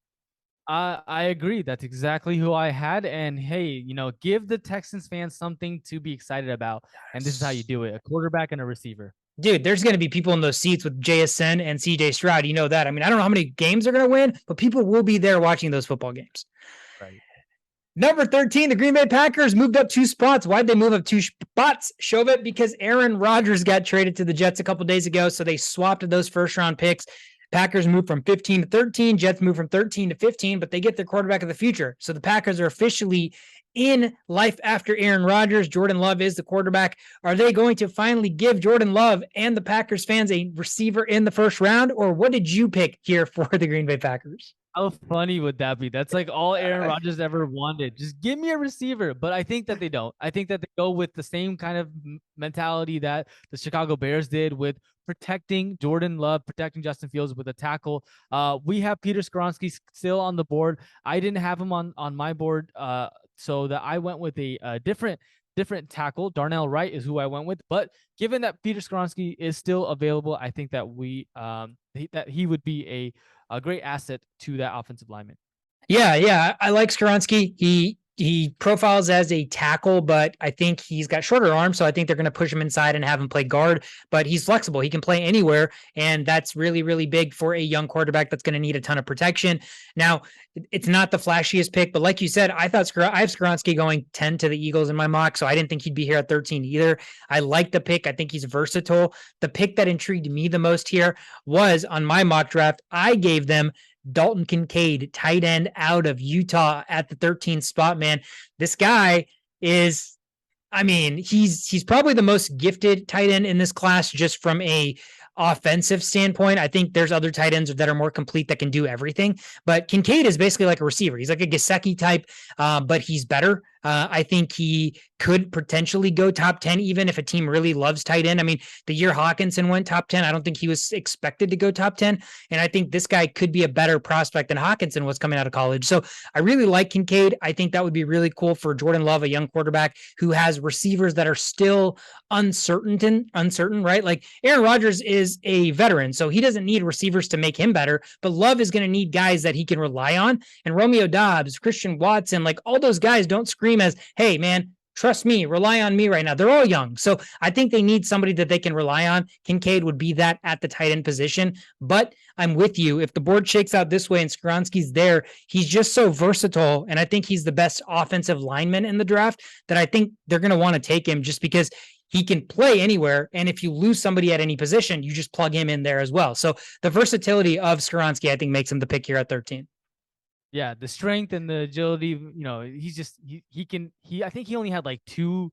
Speaker 3: I agree. That's exactly who I had. And hey, give the Texans fans something to be excited about. And this is how you do it: a quarterback and a receiver.
Speaker 1: Dude, there's going to be people in those seats with JSN and CJ Stroud. You know that. I mean, I don't know how many games they're going to win, but people will be there watching those football games.
Speaker 3: Right.
Speaker 1: Number 13, the Green Bay Packers moved up 2 spots. Why'd they move up 2 spots? Shovit, because Aaron Rodgers got traded to the Jets a couple days ago. So they swapped those first round picks. Packers moved from 15 to 13. Jets moved from 13 to 15, but they get their quarterback of the future. So the Packers are officially in life after Aaron Rodgers. Jordan Love is the quarterback. Are they going to finally give Jordan Love and the Packers fans a receiver in the first round? Or what did you pick here for the Green Bay Packers?
Speaker 3: How funny would that be? That's like all Aaron Rodgers ever wanted. Just give me a receiver. But I think that they don't. I think that they go with the same kind of mentality that the Chicago Bears did with protecting Jordan Love, protecting Justin Fields with a tackle. We have Peter Skoronski still on the board. I didn't have him on my board, so that I went with a different tackle. Darnell Wright is who I went with. But given that Peter Skoronski is still available, I think that that he would be a great asset to that offensive lineman.
Speaker 1: Yeah. I like Skoronski. He profiles as a tackle, but I think he's got shorter arms, so I think they're going to push him inside and have him play guard, but he's flexible. He can play anywhere, and that's really, really big for a young quarterback that's going to need a ton of protection. Now, it's not the flashiest pick, but like you said, I have Skoronski going 10 to the Eagles in my mock, so I didn't think he'd be here at 13 either. I like the pick. I think he's versatile. The pick that intrigued me the most here was on my mock draft. I gave them Dalton Kincaid, tight end out of Utah at the 13th spot, man. This guy is, he's probably the most gifted tight end in this class just from a offensive standpoint. I think there's other tight ends that are more complete that can do everything, but Kincaid is basically like a receiver. He's like a Gesicki type, but he's better. I think he could potentially go top 10, even if a team really loves tight end. I mean, the year Hawkinson went top 10, I don't think he was expected to go top 10. And I think this guy could be a better prospect than Hawkinson was coming out of college. So I really like Kincaid. I think that would be really cool for Jordan Love, a young quarterback who has receivers that are still uncertain, right? Like Aaron Rodgers is a veteran, so he doesn't need receivers to make him better, but Love is going to need guys that he can rely on. And Romeo Doubs, Christian Watson, like all those guys don't scream as, hey, man, trust me, rely on me right now. They're all young. So I think they need somebody that they can rely on. Kincaid would be that at the tight end position. But I'm with you. If the board shakes out this way and Skoronski's there, he's just so versatile. And I think he's the best offensive lineman in the draft that I think they're going to want to take him just because he can play anywhere. And if you lose somebody at any position, you just plug him in there as well. So the versatility of Skoronski, I think, makes him the pick here at 13.
Speaker 3: Yeah, the strength and the agility, he's just I think he only had like 2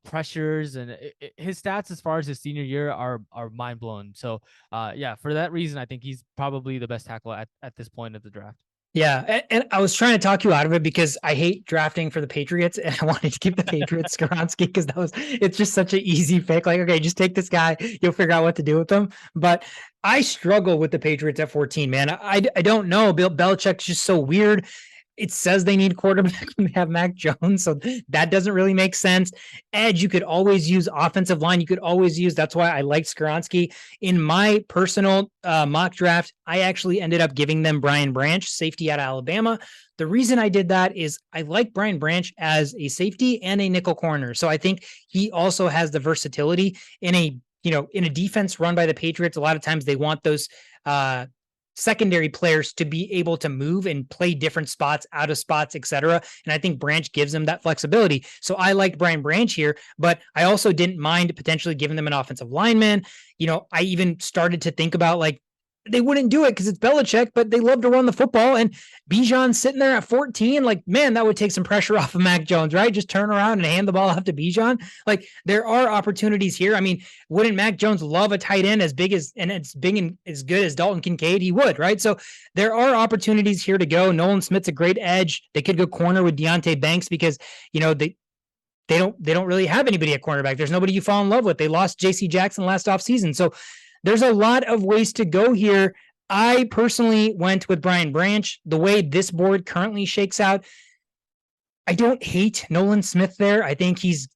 Speaker 3: pressures, and his stats as far as his senior year are mind blowing. So yeah, for that reason, I think he's probably the best tackle at this point of the draft.
Speaker 1: Yeah, and I was trying to talk you out of it because I hate drafting for the Patriots, and I wanted to keep the Patriots Skoronski because it's just such an easy pick. Like, okay, just take this guy, you'll figure out what to do with him. But I struggle with the Patriots at 14, man. I don't know. Bill Belichick's just so weird. It says they need quarterback when they have Mac Jones, so that doesn't really make sense. Edge, you could always use offensive line. You could always use. That's why I like Skoronski. In my personal mock draft, I actually ended up giving them Brian Branch, safety out of Alabama. The reason I did that is I like Brian Branch as a safety and a nickel corner. So I think he also has the versatility in a defense run by the Patriots. A lot of times they want those secondary players to be able to move and play different spots, out of spots, etc. And I think Branch gives them that flexibility. So I liked Brian Branch here, but I also didn't mind potentially giving them an offensive lineman. I even started to think about like they wouldn't do it because it's Belichick, but they love to run the football. And Bijan's sitting there at 14. Like, man, that would take some pressure off of Mac Jones, right? Just turn around and hand the ball off to Bijan. Like, there are opportunities here. I mean, wouldn't Mac Jones love a tight end as big as good as Dalton Kincaid? He would, right? So there are opportunities here to go. Nolan Smith's a great edge. They could go corner with Deontay Banks because, they don't really have anybody at cornerback. There's nobody you fall in love with. They lost JC Jackson last offseason. So there's a lot of ways to go here. I personally went with Brian Branch. The way this board currently shakes out, I don't hate Nolan Smith there. I think he's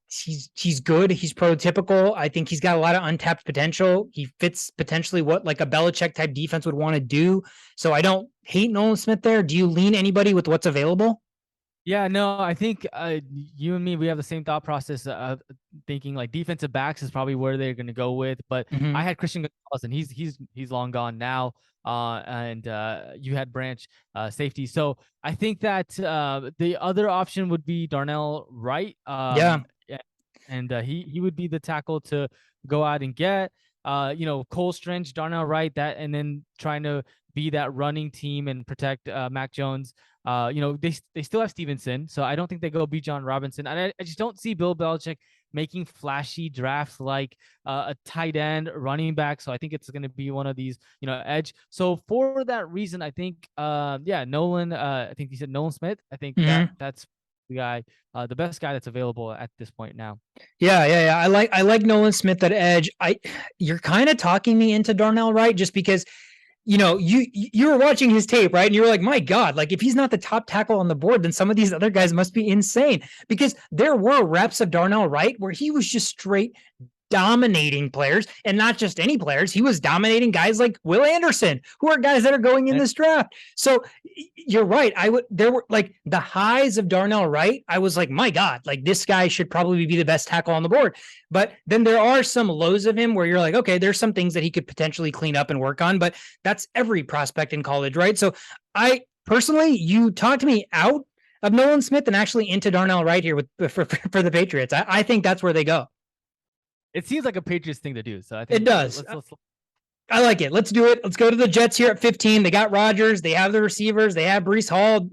Speaker 1: good. He's prototypical. I think he's got a lot of untapped potential. He fits potentially what like a Belichick type defense would want to do. So I don't hate Nolan Smith there. Do you lean anybody with what's available?
Speaker 3: Yeah, no, I think you and me, we have the same thought process of thinking like defensive backs is probably where they're going to go with. But I had Christian Gonzalez, and he's long gone now. And you had Branch safety. So I think that the other option would be Darnell Wright.
Speaker 1: Yeah.
Speaker 3: And he would be the tackle to go out and get. Cole Strange, Darnell Wright, that, and then trying to be that running team and protect Mac Jones. They still have Stevenson, so I don't think they go Bijan Robinson. I just don't see Bill Belichick making flashy drafts like a tight end, running back. So I think it's going to be one of these, edge. So for that reason, I think, Nolan. I think he said Nolan Smith. I think that's the guy, the best guy that's available at this point now.
Speaker 1: Yeah. I like Nolan Smith at edge. You're kind of talking me into Darnell Wright just because you were watching his tape, right? And you were like, my God, like if he's not the top tackle on the board, then some of these other guys must be insane, because there were reps of Darnell Wright where he was just straight dominating players, and not just any players. He was dominating guys like Will Anderson, who are guys that are going in this draft. So you're right. There were like the highs of Darnell Wright. I was like, my God, like this guy should probably be the best tackle on the board. But then there are some lows of him where you're like, okay, there's some things that he could potentially clean up and work on, but that's every prospect in college, right? So I personally, you talked me out of Nolan Smith and actually into Darnell Wright here for the Patriots. I think that's where they go.
Speaker 3: It seems like a Patriots thing to do. So I think
Speaker 1: it does. I like it. Let's do it. Let's go to the Jets here at 15. They got Rodgers. They have the receivers. They have Breece Hall.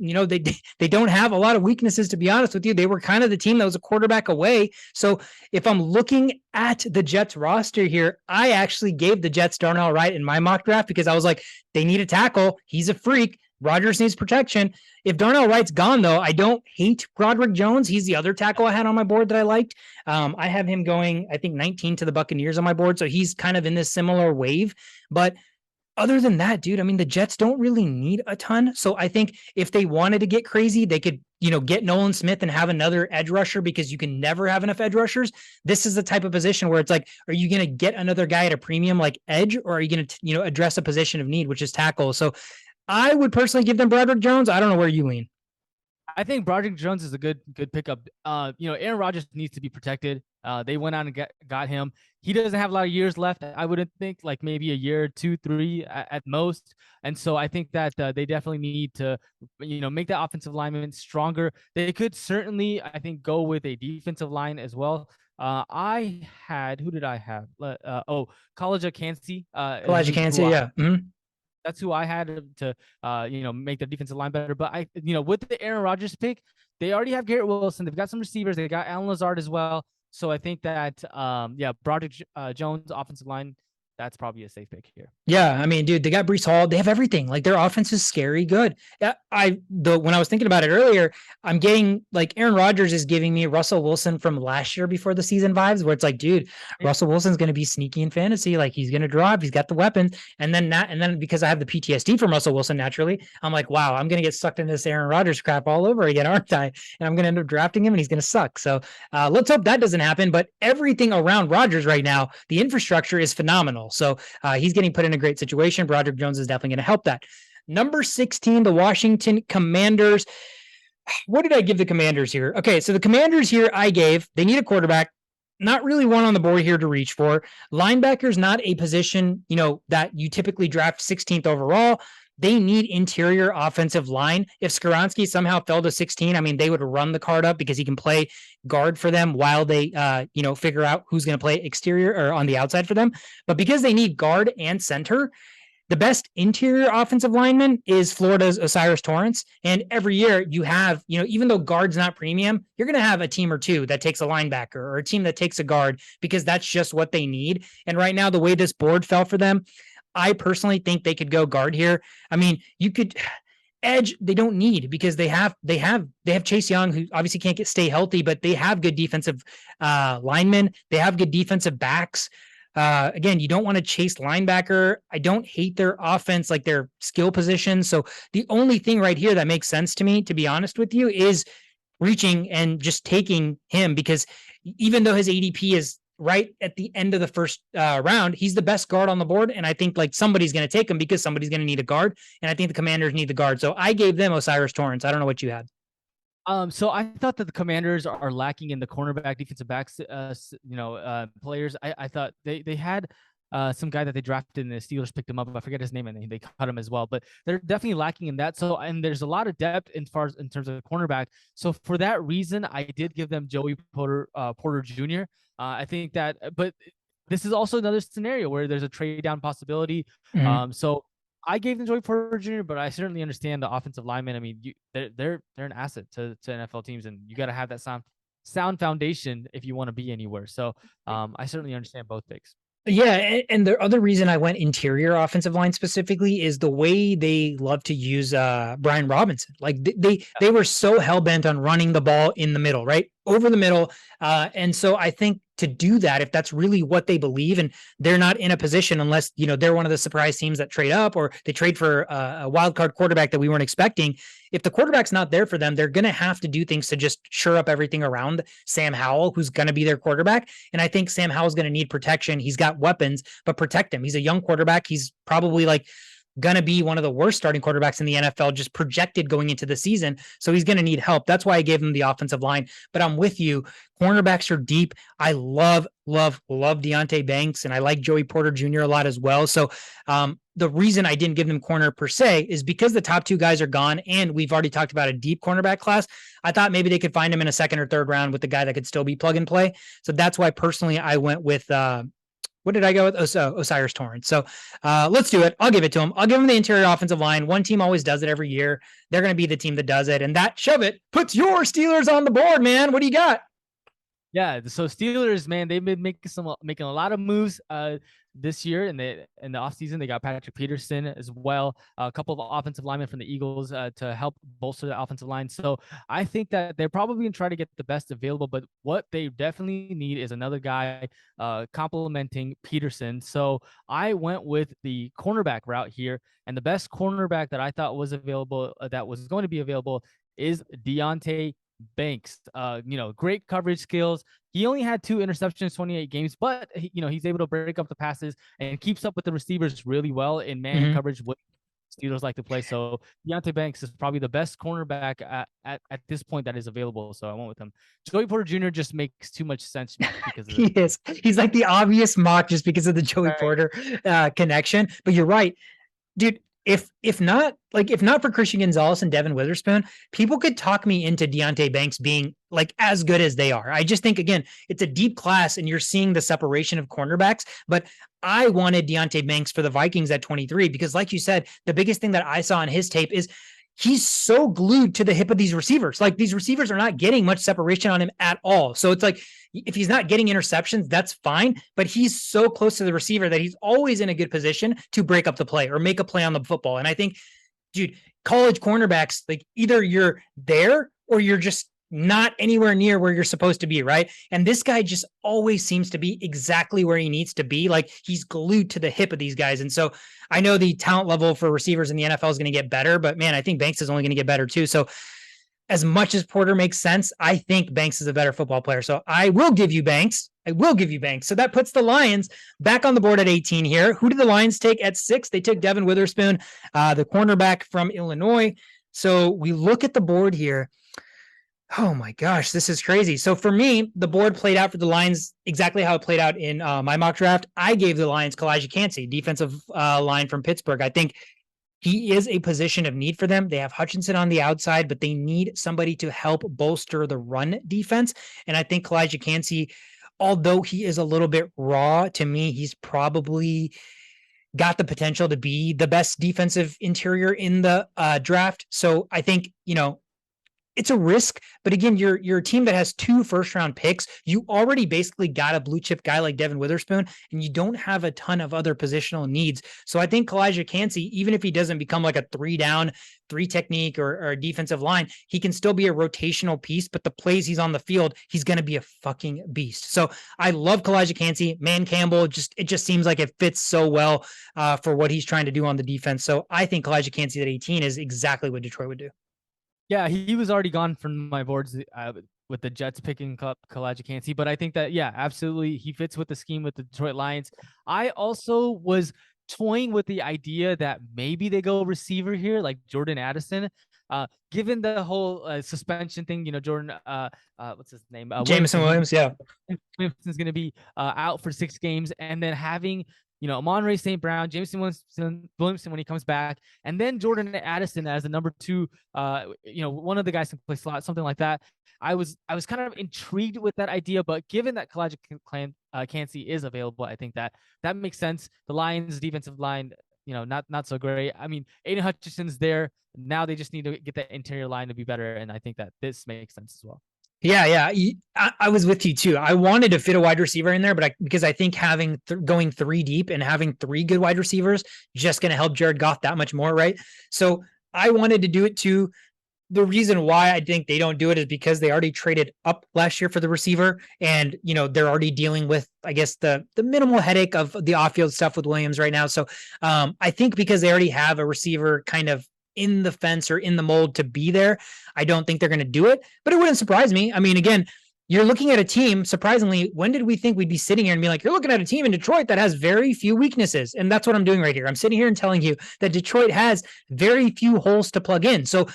Speaker 1: They don't have a lot of weaknesses, to be honest with you. They were kind of the team that was a quarterback away. So if I'm looking at the Jets roster here, I actually gave the Jets Darnell Wright in my mock draft because I was like, they need a tackle. He's a freak. Rodgers needs protection. If Darnell Wright's gone, though, I don't hate Broderick Jones. He's the other tackle I had on my board that I liked. I have him going, I think, 19 to the Buccaneers on my board. So he's kind of in this similar wave. But other than that, dude, I mean, the Jets don't really need a ton. So I think if they wanted to get crazy, they could, get Nolan Smith and have another edge rusher, because you can never have enough edge rushers. This is the type of position where it's like, are you going to get another guy at a premium like edge, or are you going to, address a position of need, which is tackle? So I would personally give them Broderick Jones. I don't know where you lean.
Speaker 3: I think Broderick Jones is a good pickup. Aaron Rodgers needs to be protected. They went out and got him. He doesn't have a lot of years left. I wouldn't think, like maybe a year, 2, 3 at most. And so I think that they definitely need to, make that offensive lineman stronger. They could certainly, I think, go with a defensive line as well. Who did I have? College Kansas.
Speaker 1: Elijah Kansas, yeah. Mm-hmm.
Speaker 3: That's who I had to, make their defensive line better. But with the Aaron Rodgers pick, they already have Garrett Wilson. They've got some receivers. They got Alan Lazard as well. So I think that, Broderick Jones, offensive line, that's probably a safe pick here.
Speaker 1: Yeah, I mean, dude, they got Breece Hall. They have everything. Like their offense is scary good. When I was thinking about it earlier, I'm getting like Aaron Rodgers is giving me Russell Wilson from last year before the season vibes, where it's like, dude, Russell Wilson's going to be sneaky in fantasy. Like he's going to drop. He's got the weapons, and then because I have the PTSD from Russell Wilson naturally, I'm like, wow, I'm going to get sucked into this Aaron Rodgers crap all over again, aren't I? And I'm going to end up drafting him, and he's going to suck. So let's hope that doesn't happen. But everything around Rodgers right now, the infrastructure is phenomenal. So he's getting put in a great situation. Broderick Jones is definitely going to help that. Number 16, the Washington Commanders. What did I give the Commanders here? Okay, so the Commanders here they need a quarterback. Not really one on the board here to reach for. Linebacker's not a position, that you typically draft 16th overall. They need interior offensive line. If Skoronski somehow fell to 16, I mean, they would run the card up because he can play guard for them while they, figure out who's going to play exterior or on the outside for them. But because they need guard and center, the best interior offensive lineman is Florida's Osiris Torrance. And every year you have, even though guard's not premium, you're going to have a team or two that takes a linebacker or a team that takes a guard because that's just what they need. And right now, the way this board fell for them, I personally think they could go guard here. I mean, you could edge. They don't need because they have Chase Young, who obviously can't stay healthy, but they have good defensive linemen. They have good defensive backs. Again, you don't want to chase linebacker. I don't hate their offense, like their skill position. So the only thing right here that makes sense to me, to be honest with you, is reaching and just taking him because even though his ADP is right at the end of the first round, he's the best guard on the board. And I think like somebody's going to take him because somebody's going to need a guard. And I think the Commanders need the guard. So I gave them Osiris Torrance. I don't know what you had.
Speaker 3: So I thought that the Commanders are lacking in the cornerback, defensive backs, players. I thought they had some guy that they drafted and the Steelers picked him up. I forget his name and they cut him as well. But they're definitely lacking in that. So and there's a lot of depth in terms of cornerback. So for that reason, I did give them Joey Porter Jr. I think that, but this is also another scenario where there's a trade down possibility.
Speaker 1: Mm-hmm.
Speaker 3: So I gave them Joey Porter Jr., but I certainly understand the offensive linemen. I mean, they're an asset to NFL teams, and you got to have that sound foundation if you want to be anywhere. So I certainly understand both picks.
Speaker 1: Yeah, and the other reason I went interior offensive line specifically is the way they love to use Brian Robinson. Like they were so hell bent on running the ball in the middle, right? Over the middle. And so I think to do that, if that's really what they believe, and they're not in a position unless, they're one of the surprise teams that trade up or they trade for a wild card quarterback that we weren't expecting. If the quarterback's not there for them, they're going to have to do things to just shore up everything around Sam Howell, who's going to be their quarterback. And I think Sam Howell's going to need protection. He's got weapons, but protect him. He's a young quarterback. He's probably going to be one of the worst starting quarterbacks in the NFL, just projected going into the season. So he's going to need help. That's why I gave him the offensive line. But I'm with you. Cornerbacks are deep. I love Deontay Banks, and I like Joey Porter Jr. a lot as well. So the reason I didn't give them corner per se is because the top two guys are gone, and we've already talked about a deep cornerback class. I thought maybe they could find him in a second or third round with the guy that could still be plug and play. So that's why personally I went with what did I go with? Osiris Torrance. So let's do it. I'll give it to him. I'll give him the interior offensive line. One team always does it every year. They're going to be the team that does it. And that shove it puts your Steelers on the board, man. What do you got?
Speaker 3: Yeah, so Steelers, man, they've been making a lot of moves this year in the offseason. They got Patrick Peterson as well, a couple of offensive linemen from the Eagles to help bolster the offensive line. So I think that they're probably going to try to get the best available, but what they definitely need is another guy complementing Peterson. So I went with the cornerback route here, and the best cornerback that I thought was available, that was going to be available, is Deontay Banks. Great coverage skills. He only had 2 interceptions, 28 games, but he's able to break up the passes and keeps up with the receivers really well in man coverage, what Steelers like to play. So Deontay Banks is probably the best cornerback at this point that is available. So I went with him. Joey Porter Jr. just makes too much sense because of
Speaker 1: he is. He's like the obvious mock just because of the Joey Porter connection. But you're right, dude. If not for Christian Gonzalez and Devin Witherspoon, people could talk me into Deontay Banks being like as good as they are. I just think, again, it's a deep class and you're seeing the separation of cornerbacks, but I wanted Deontay Banks for the Vikings at 23 because like you said, the biggest thing that I saw on his tape is he's so glued to the hip of these receivers. Like these receivers are not getting much separation on him at all. So it's like, if he's not getting interceptions, that's fine, but he's so close to the receiver that he's always in a good position to break up the play or make a play on the football. And I think, dude, college cornerbacks, like either you're there or you're just not anywhere near where you're supposed to be, right? And this guy just always seems to be exactly where he needs to be. Like he's glued to the hip of these guys. And so I know the talent level for receivers in the NFL is going to get better, but man, I think Banks is only going to get better too. So as much as Porter makes sense, I think Banks is a better football player. So I will give you Banks. I will give you Banks. So that puts the Lions back on the board at 18 here. Who did the Lions take at 6? They took Devin Witherspoon, the cornerback from Illinois. So we look at the board here. Oh my gosh, this is crazy. So for me, the board played out for the Lions exactly how it played out in my mock draft. I gave the Lions Kalijah Kancey, defensive line from Pittsburgh. I think he is a position of need for them. They have Hutchinson on the outside, but they need somebody to help bolster the run defense. And I think Kalijah Kancey, although he is a little bit raw, to me, he's probably got the potential to be the best defensive interior in the draft. So I think, it's a risk, but again, you're a team that has 2 first-round picks. You already basically got a blue chip guy like Devin Witherspoon, and you don't have a ton of other positional needs. So I think Kalijah Kancey, even if he doesn't become like a 3-down, 3 technique or a defensive line, he can still be a rotational piece, but the plays he's on the field, he's going to be a fucking beast. So I love Kalijah Kancey. Man Campbell, it just seems like it fits so well for what he's trying to do on the defense. So I think Kalijah Kancey at 18 is exactly what Detroit would do.
Speaker 3: Yeah, he was already gone from my boards with the Jets picking up Kalijah Kancey, but I think that, yeah, absolutely, he fits with the scheme with the Detroit Lions. I also was toying with the idea that maybe they go receiver here, like Jordan Addison. Given the whole suspension thing, Jordan, what's his name?
Speaker 1: Jameson Williams, yeah.
Speaker 3: Williamson's going to be out for 6 games, and then having Amon-Ra St. Brown, Jameson Williamson when he comes back, and then Jordan Addison as the number 2, one of the guys can play slot, something like that. I was kind of intrigued with that idea, but given that Kalijah Kancey is available, I think that makes sense. The Lions defensive line, not so great. I mean, Aiden Hutchinson's there. Now they just need to get that interior line to be better, and I think that this makes sense as well.
Speaker 1: Yeah. I was with you too. I wanted to fit a wide receiver in there, but because I think having going 3 deep and having 3 good wide receivers just going to help Jared Goff that much more, right? So I wanted to do it too. The reason why I think they don't do it is because they already traded up last year for the receiver, and they're already dealing with, I guess, the minimal headache of the off-field stuff with Williams right now. So I think because they already have a receiver kind of in the fence or in the mold to be there, I don't think they're going to do it, but it wouldn't surprise me. I mean, again, you're looking at a team, surprisingly, when did we think we'd be sitting here and be like, you're looking at a team in Detroit that has very few weaknesses. And that's what I'm doing right here. I'm sitting here and telling you that Detroit has very few holes to plug in. So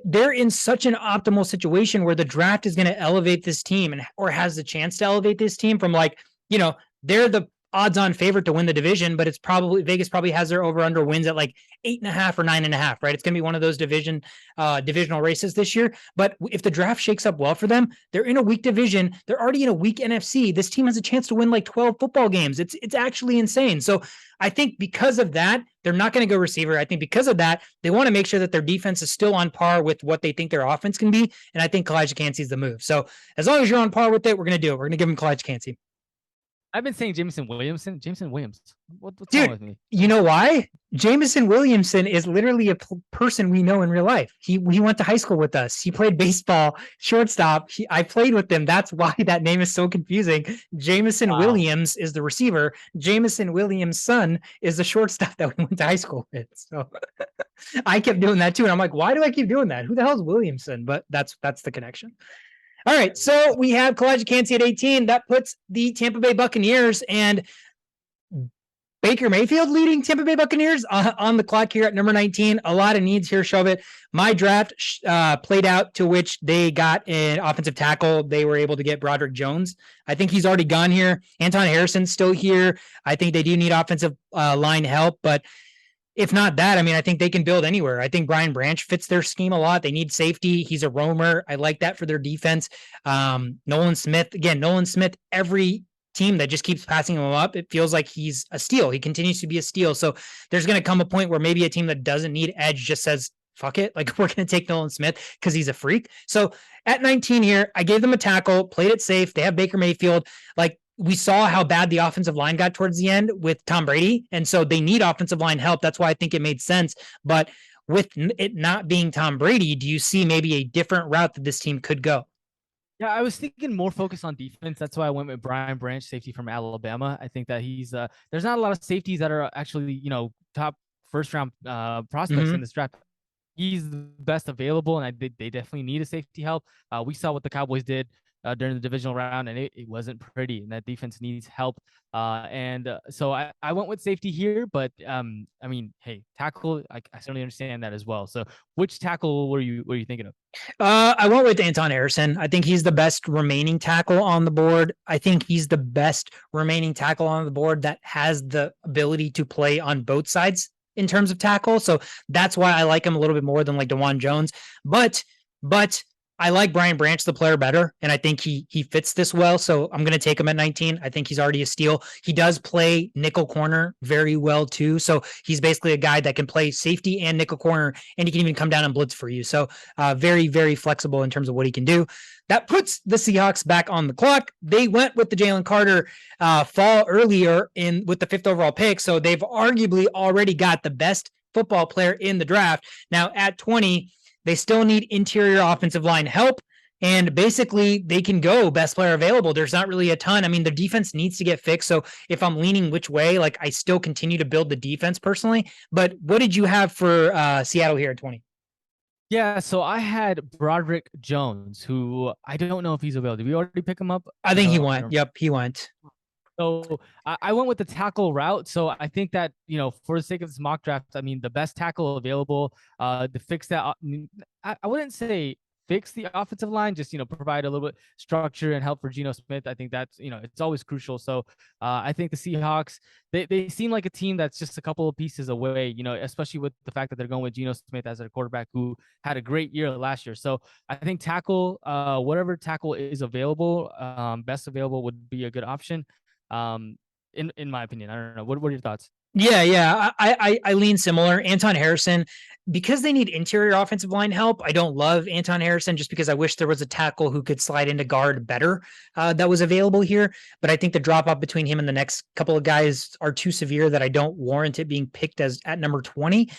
Speaker 1: they're in such an optimal situation where the draft is going to elevate this team or has the chance to elevate this team from they're the odds-on favorite to win the division, but it's probably Vegas probably has their over/under wins at like 8.5 or 9.5, right? It's going to be one of those divisional races this year. But if the draft shakes up well for them, they're in a weak division. They're already in a weak NFC. This team has a chance to win like 12 football games. It's actually insane. So I think because of that, they're not going to go receiver. I think because of that, they want to make sure that their defense is still on par with what they think their offense can be. And I think Kalijah Kancey is the move. So as long as you're on par with it, we're going to do it. We're going to give him Kalijah Kancey.
Speaker 3: I've been saying Jameson Williams. What's
Speaker 1: Dude,
Speaker 3: wrong with me?
Speaker 1: You know why? Jameson Williamson is literally a person we know in real life. He went to high school with us. He played baseball, shortstop. I played with him. That's why that name is so confusing. Jameson Williams is the receiver. Jameson Williams' son is the shortstop that we went to high school with. So I kept doing that too. And I'm like, why do I keep doing that? Who the hell is Williamson? But that's the connection. All right, so we have Kalijah Kancey at 18. That puts the Tampa Bay Buccaneers and Baker Mayfield leading Tampa Bay Buccaneers on the clock here at number 19. A lot of needs here, Shovit. My draft played out to which they got an offensive tackle. They were able to get Broderick Jones. I think he's already gone here. Anton Harrison's still here. I think they do need offensive line help, but if not that, I mean, I think they can build anywhere. I think Brian Branch fits their scheme a lot. They need safety. He's a roamer. I like that for their defense. Nolan Smith, every team that just keeps passing him up, it feels like he's a steal. He continues to be a steal. So there's going to come a point where maybe a team that doesn't need edge just says, fuck it. Like, we're going to take Nolan Smith because he's a freak. So at 19 here, I gave them a tackle, played it safe. They have Baker Mayfield. Like, we saw how bad the offensive line got towards the end with Tom Brady. And so they need offensive line help. That's why I think it made sense. But with it not being Tom Brady, do you see maybe a different route that this team could go?
Speaker 3: Yeah, I was thinking more focus on defense. That's why I went with Brian Branch, safety from Alabama. I think that he's there's not a lot of safeties that are actually, top first round prospects in this draft. He's the best available, and they definitely need a safety help. We saw what the Cowboys did during the divisional round, and it wasn't pretty, and that defense needs help. So I went with safety here, but I mean, hey, tackle, I certainly understand that as well. So which tackle were you thinking of?
Speaker 1: I went with Anton Harrison. I think he's the best remaining tackle on the board. I think he's the best remaining tackle on the board that has the ability to play on both sides in terms of tackle. So that's why I like him a little bit more than like DeJuan Jones. But I like Brian Branch, the player, better, and I think he fits this well. So I'm going to take him at 19. I think he's already a steal. He does play nickel corner very well too. So he's basically a guy that can play safety and nickel corner, and he can even come down and blitz for you. So very, very flexible in terms of what he can do. That puts the Seahawks back on the clock. They went with the Jalen Carter fall earlier with the 5th overall pick. So they've arguably already got the best football player in the draft. Now at 20, they still need interior offensive line help, and basically they can go best player available. There's not really a ton. I mean, the defense needs to get fixed. So if I'm leaning which way, like, I still continue to build the defense personally. But what did you have for Seattle here at 20?
Speaker 3: Yeah, so I had Broderick Jones, who I don't know if he's available. Did we already pick him up?
Speaker 1: I think he went. Yep, he went.
Speaker 3: So I went with the tackle route. So I think that, for the sake of this mock draft, I mean, the best tackle available to fix that. I wouldn't say fix the offensive line, just, provide a little bit structure and help for Geno Smith. I think that's, it's always crucial. So I think the Seahawks, they seem like a team that's just a couple of pieces away, especially with the fact that they're going with Geno Smith as their quarterback, who had a great year last year. So I think tackle, whatever tackle is available, best available would be a good option. In my opinion. I don't know. What are your thoughts?
Speaker 1: Yeah. I lean similar. Anton Harrison, because they need interior offensive line help. I don't love Anton Harrison just because I wish there was a tackle who could slide into guard better that was available here. But I think the drop off between him and the next couple of guys are too severe that I don't warrant it being picked as at number 20.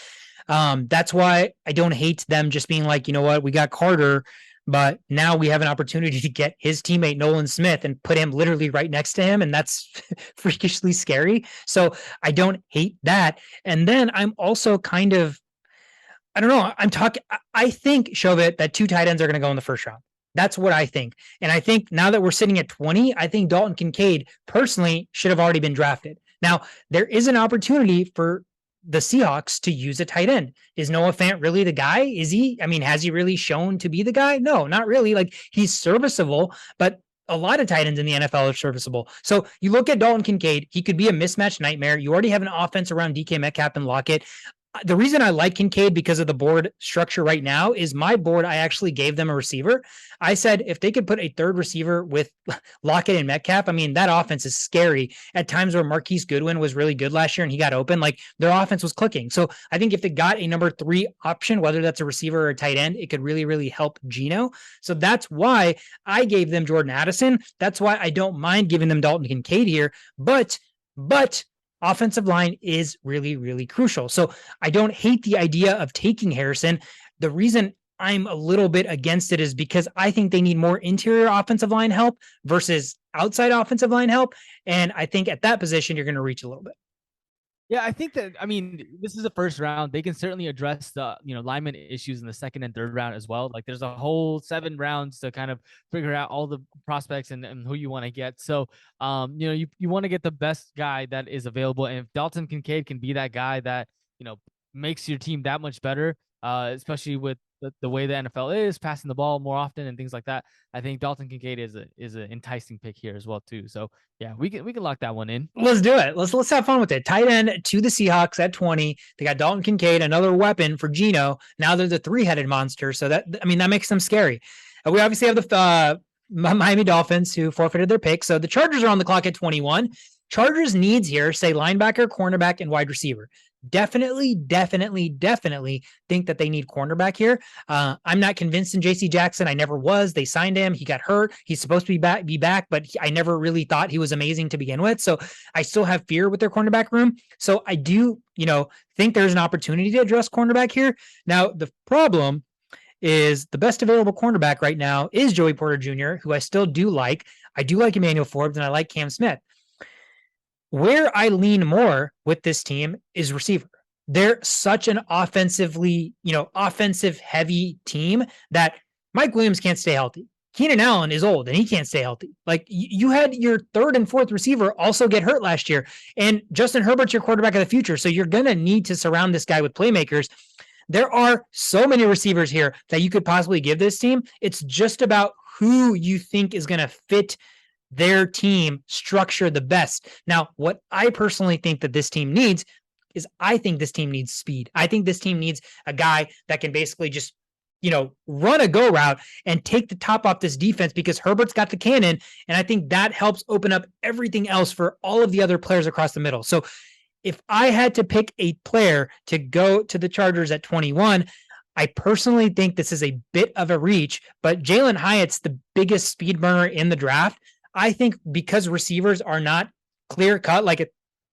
Speaker 1: That's why I don't hate them just being like, you know what, we got Carter, but now we have an opportunity to get his teammate Nolan Smith and put him literally right next to him. And that's freakishly scary. So I don't hate that. And then I'm also kind of, I don't know. I think, Shovit, that 2 tight ends are going to go in the first round. That's what I think. And I think now that we're sitting at 20, I think Dalton Kincaid personally should have already been drafted. Now, there is an opportunity for the Seahawks to use a tight end. Is Noah Fant really the guy? Is he? I mean, has he really shown to be the guy? No, not really. Like, he's serviceable, but a lot of tight ends in the NFL are serviceable. So you look at Dalton Kincaid, he could be a mismatch nightmare. You already have an offense around DK Metcalf and Lockett. The reason I like Kincaid because of the board structure right now is my board, I actually gave them a receiver. I said if they could put a third receiver with Lockett and Metcalf, I mean, that offense is scary. At times where Marquise Goodwin was really good last year and he got open, like, their offense was clicking. So I think if they got a number 3 option, whether that's a receiver or a tight end, it could really, really help Geno. So that's why I gave them Jordan Addison. That's why I don't mind giving them Dalton Kincaid here. But offensive line is really, really crucial. So I don't hate the idea of taking Harrison. The reason I'm a little bit against it is because I think they need more interior offensive line help versus outside offensive line help. And I think at that position, you're going to reach a little bit.
Speaker 3: Yeah, I think that, I mean, this is the first round. They can certainly address the, lineman issues in the second and third round as well. Like, there's a whole 7 rounds to kind of figure out all the prospects and who you want to get. So, you want to get the best guy that is available. And if Dalton Kincaid can be that guy that, makes your team that much better, especially with the way the NFL is, passing the ball more often and things like that, I think Dalton Kincaid is an enticing pick here as well too. So yeah, we can lock that one in.
Speaker 1: Let's do it. Let's have fun with it. Tight end to the Seahawks at 20. They got Dalton Kincaid, another weapon for Geno. Now they're the 3-headed monster. So that makes them scary. We obviously have the Miami Dolphins, who forfeited their pick. So the Chargers are on the clock at 21. Chargers needs here say linebacker, cornerback, and wide receiver. definitely think that they need cornerback here. I'm not convinced in JC Jackson. I never was. They signed him. He got hurt. He's supposed to be back, but I never really thought he was amazing to begin with. So I still have fear with their cornerback room. So I do, think there's an opportunity to address cornerback here. Now, the problem is the best available cornerback right now is Joey Porter Jr., who I still do like. I do like Emmanuel Forbes and I like Cam Smith. Where I lean more with this team is receiver. They're such an offensive heavy team that Mike Williams can't stay healthy. Keenan Allen is old and he can't stay healthy. Like you had your third and fourth receiver also get hurt last year, and Justin Herbert's your quarterback of the future. So you're going to need to surround this guy with playmakers. There are so many receivers here that you could possibly give this team. It's just about who you think is going to fit their team structure the best. Now, what I personally think that this team needs is I think this team needs speed. I think this team needs a guy that can basically just, run a go route and take the top off this defense because Herbert's got the cannon. And I think that helps open up everything else for all of the other players across the middle. So if I had to pick a player to go to the Chargers at 21, I personally think this is a bit of a reach, but Jalen Hyatt's the biggest speed burner in the draft. I think because receivers are not clear cut,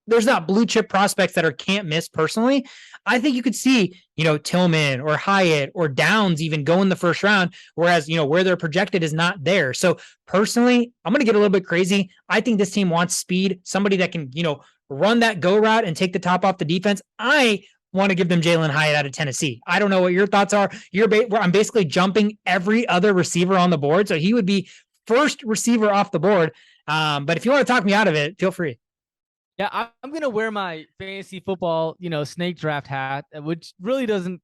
Speaker 1: there's not blue chip prospects that are can't miss personally. I think you could see, Tillman or Hyatt or Downs even go in the first round, whereas, where they're projected is not there. So personally, I'm going to get a little bit crazy. I think this team wants speed, somebody that can, run that go route and take the top off the defense. I want to give them Jalen Hyatt out of Tennessee. I don't know what your thoughts are. I'm basically jumping every other receiver on the board. So he would be first receiver off the board. But if you want to talk me out of it, feel free.
Speaker 3: Yeah, I'm gonna wear my fantasy football, snake draft hat, which really doesn't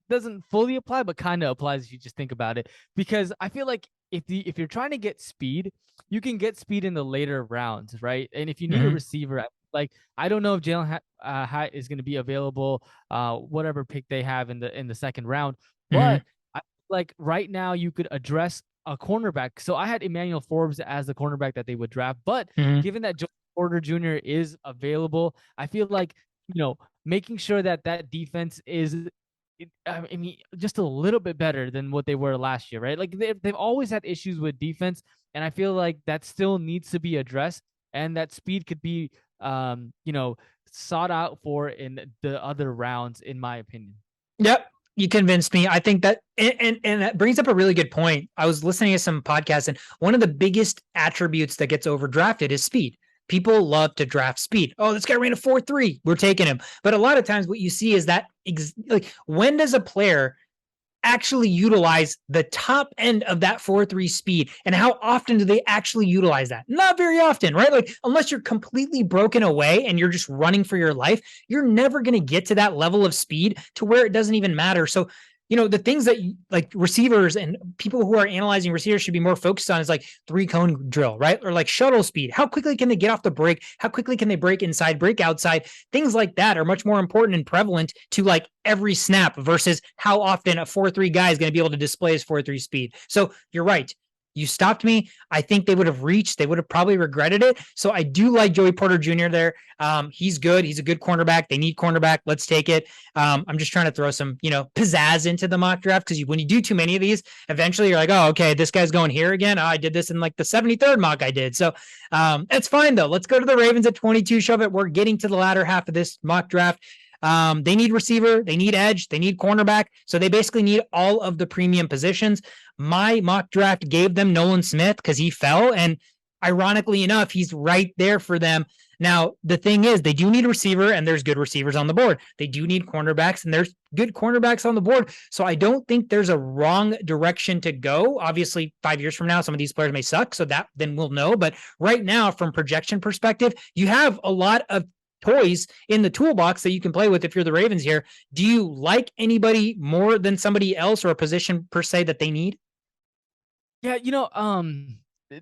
Speaker 3: fully apply, but kind of applies if you just think about it. Because I feel like if you're trying to get speed, you can get speed in the later rounds, right? And if you need a receiver, I don't know if Jalen Hyatt is going to be available, whatever pick they have in the second round, but right now you could address a cornerback. So I had Emmanuel Forbes as the cornerback that they would draft, but given that Joey Porter Jr. is available, I feel like, making sure that defense is, just a little bit better than what they were last year, right? Like they've always had issues with defense, and I feel like that still needs to be addressed, and that speed could be, sought out for in the other rounds, in my opinion.
Speaker 1: Yep. You convinced me. I think that, and that brings up a really good point. I was listening to some podcasts, and one of the biggest attributes that gets overdrafted is speed. People love to draft speed. Oh, this guy ran a 4.3. We're taking him. But a lot of times what you see is that when does a player actually utilize the top end of that 4.3 speed, and how often do they actually utilize that? Not very often, right? Unless you're completely broken away and you're just running for your life, you're never going to get to that level of speed to where it doesn't even matter. So the things that receivers and people who are analyzing receivers should be more focused on is 3-cone drill, right? Or shuttle speed. How quickly can they get off the break? How quickly can they break inside, break outside? Things like that are much more important and prevalent to every snap versus how often a 4.3 guy is going to be able to display his 4.3 speed. So you're right. You stopped me. I think they would have reached. They would have probably regretted it. So I do like Joey Porter Jr. there. He's good. He's a good cornerback. They need cornerback. Let's take it. I'm just trying to throw some, pizzazz into the mock draft, because when you do too many of these, eventually you're like, oh, okay, this guy's going here again. Oh, I did this in the 73rd mock I did. So it's fine though. Let's go to the Ravens at 22. Shove it. We're getting to the latter half of this mock draft. They need receiver, they need edge, they need cornerback. So they basically need all of the premium positions. My mock draft gave them Nolan Smith because he fell. And ironically enough, he's right there for them. Now, the thing is, they do need a receiver, and there's good receivers on the board. They do need cornerbacks, and there's good cornerbacks on the board. So I don't think there's a wrong direction to go. Obviously, 5 years from now, some of these players may suck. So that then we'll know. But right now, from projection perspective, you have a lot of toys in the toolbox that you can play with if you're the Ravens here. Do you like anybody more than somebody else, or a position per se that they need?
Speaker 3: Yeah,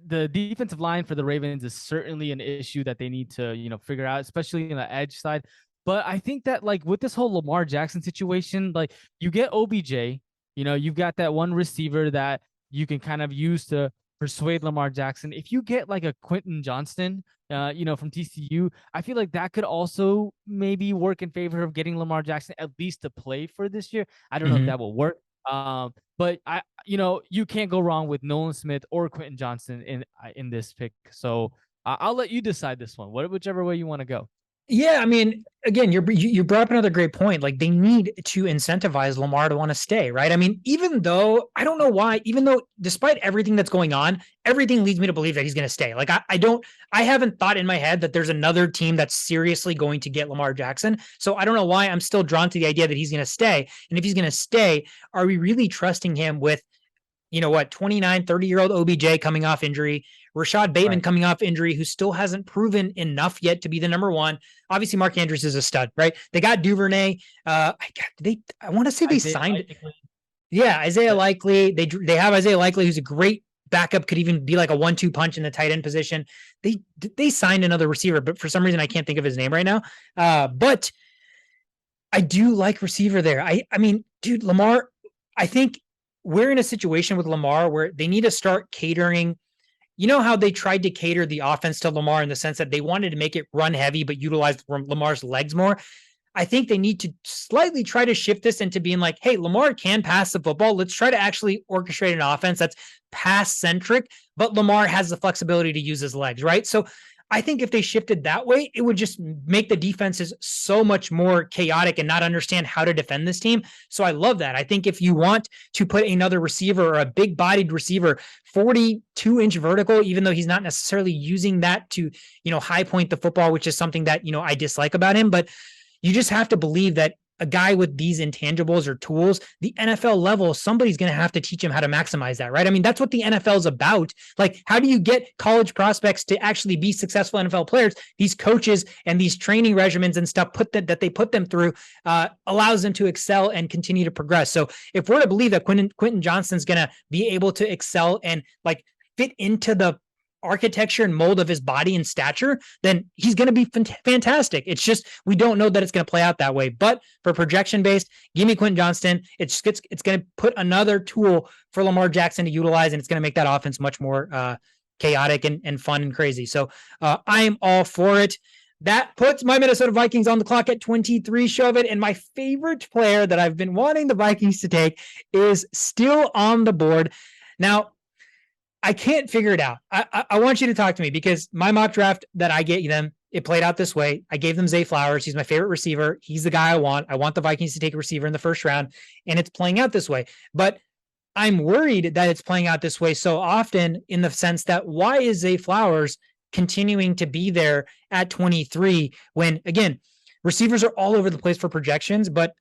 Speaker 3: the defensive line for the Ravens is certainly an issue that they need to, figure out, especially in the edge side. But I think that with this whole Lamar Jackson situation, you get OBJ, you've got that one receiver that you can kind of use to persuade Lamar Jackson. If you get like a Quentin Johnston, from TCU, I feel like that could also maybe work in favor of getting Lamar Jackson at least to play for this year. I don't know if that will work. But you can't go wrong with Nolan Smith or Quentin Johnston in this pick. So I'll let you decide this one, whichever way you want to go.
Speaker 1: Yeah, I mean, again, you brought up another great point. Like they need to incentivize Lamar to want to stay, right? I mean, even though I don't know why, even though despite everything that's going on, everything leads me to believe that he's going to stay. Like I haven't thought in my head that there's another team that's seriously going to get Lamar Jackson. So I don't know why I'm still drawn to the idea that he's going to stay. And if he's going to stay, are we really trusting him with 29, 30-year-old OBJ coming off injury, Rashad Bateman coming off injury, who still hasn't proven enough yet to be the number one. Obviously, Mark Andrews is a stud, right? They got Duvernay. I want to say they signed. Yeah, Isaiah Likely. They have Isaiah Likely, who's a great backup, could even be like a 1-2 punch in the tight end position. They signed another receiver, but for some reason I can't think of his name right now. But I do like receiver there. I mean, dude, Lamar, I think we're in a situation with Lamar where they need to start catering. You know how they tried to cater the offense to Lamar in the sense that they wanted to make it run heavy, but utilize Lamar's legs more. I think they need to slightly try to shift this into being like, hey, Lamar can pass the football. Let's try to actually orchestrate an offense that's pass centric, but Lamar has the flexibility to use his legs, right? So I think if they shifted that way, it would just make the defenses so much more chaotic and not understand how to defend this team. So I love that. I think if you want to put another receiver or a big bodied receiver, 42-inch vertical, even though he's not necessarily using that to, high point the football, which is something that, I dislike about him, but you just have to believe that a guy with these intangibles or tools, the NFL level, somebody's going to have to teach him how to maximize that, right? I mean, that's what the NFL is about. Like, how do you get college prospects to actually be successful NFL players? These coaches and these training regimens and stuff that they put them through allows them to excel and continue to progress. So if we're to believe that Quentin Johnston's going to be able to excel and like fit into the architecture and mold of his body and stature, then he's going to be fantastic. It's just, we don't know that it's going to play out that way. But for projection based, give me Quentin Johnston. It's going to put another tool for Lamar Jackson to utilize, and it's going to make that offense much more chaotic and fun and crazy. So I am all for it. That puts my Minnesota Vikings on the clock at 23, Shovit. And my favorite player that I've been wanting the Vikings to take is still on the board. Now, I can't figure it out. I want you to talk to me, because my mock draft that I gave them, it played out this way. I gave them Zay Flowers. He's my favorite receiver. He's the guy I want. I want the Vikings to take a receiver in the first round, and it's playing out this way. But I'm worried that it's playing out this way so often, in the sense that why is Zay Flowers continuing to be there at 23 when, again, receivers are all over the place for projections, but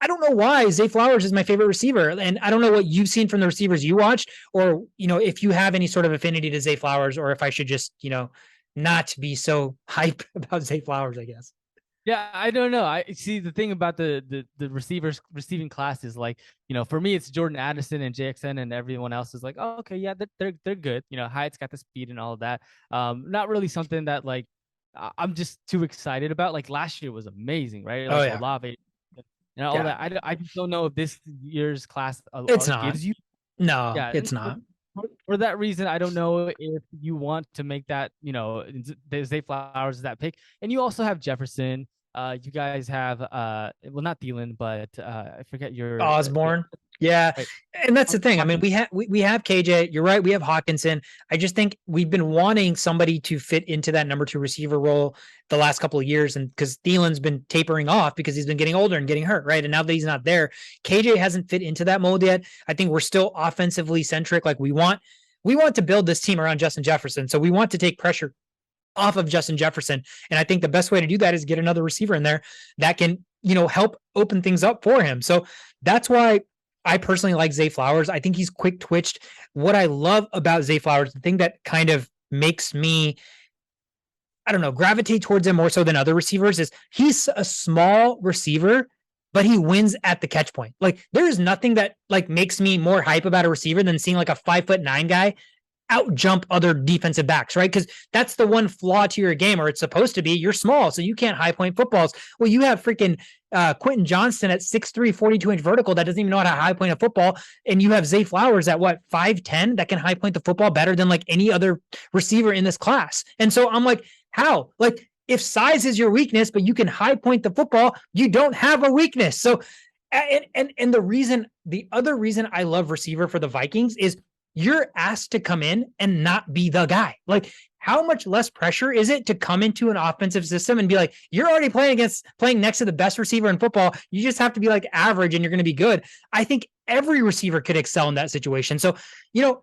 Speaker 1: I don't know why Zay Flowers is my favorite receiver. And I don't know what you've seen from the receivers you watched, or, if you have any sort of affinity to Zay Flowers, or if I should just, not be so hyped about Zay Flowers, I guess.
Speaker 3: Yeah, I don't know. I see the thing about the receivers receiving class is like, for me, it's Jordan Addison and JXN, and everyone else is like, oh, okay, yeah, they're good. Hyatt's got the speed and all of that. Not really something that like I'm just too excited about. Like last year was amazing, right? Like Olave. All that. I just don't know if this year's class
Speaker 1: it's not.
Speaker 3: Gives you.
Speaker 1: No, yeah, it's not.
Speaker 3: For that reason, I don't know if you want to make that, Zay Flowers is that pick. And you also have Jefferson. You guys have, not Thielen, but I forget your
Speaker 1: Osborne. Yeah. Right. And that's the thing. I mean, we have KJ, you're right. We have Hawkinson. I just think we've been wanting somebody to fit into that number 2 receiver role the last couple of years. And because Thielen's been tapering off because he's been getting older and getting hurt, right? And now that he's not there, KJ hasn't fit into that mold yet. I think we're still offensively centric. Like we want to build this team around Justin Jefferson. So we want to take pressure off of Justin Jefferson. And I think the best way to do that is get another receiver in there that can, help open things up for him. So that's why I personally like Zay Flowers. I think he's quick twitched. What I love about Zay Flowers, the thing that kind of makes me, I don't know, gravitate towards him more so than other receivers, is he's a small receiver, but he wins at the catch point. Like there is nothing that like makes me more hype about a receiver than seeing like a 5'9" guy out jump other defensive backs, right? Because that's the one flaw to your game, or it's supposed to be. You're small, so you can't high point footballs. Well, you have freaking Quentin Johnston at 6'3", 42-inch vertical that doesn't even know how to high point a football. And you have Zay Flowers at what, 5'10", that can high point the football better than like any other receiver in this class. And so I'm like, how? Like, if size is your weakness, but you can high point the football, you don't have a weakness. So, and the other reason I love receiver for the Vikings is you're asked to come in and not be the guy. Like, how much less pressure is it to come into an offensive system and be like, you're already playing next to the best receiver in football. You just have to be like average and you're going to be good. I think every receiver could excel in that situation. So,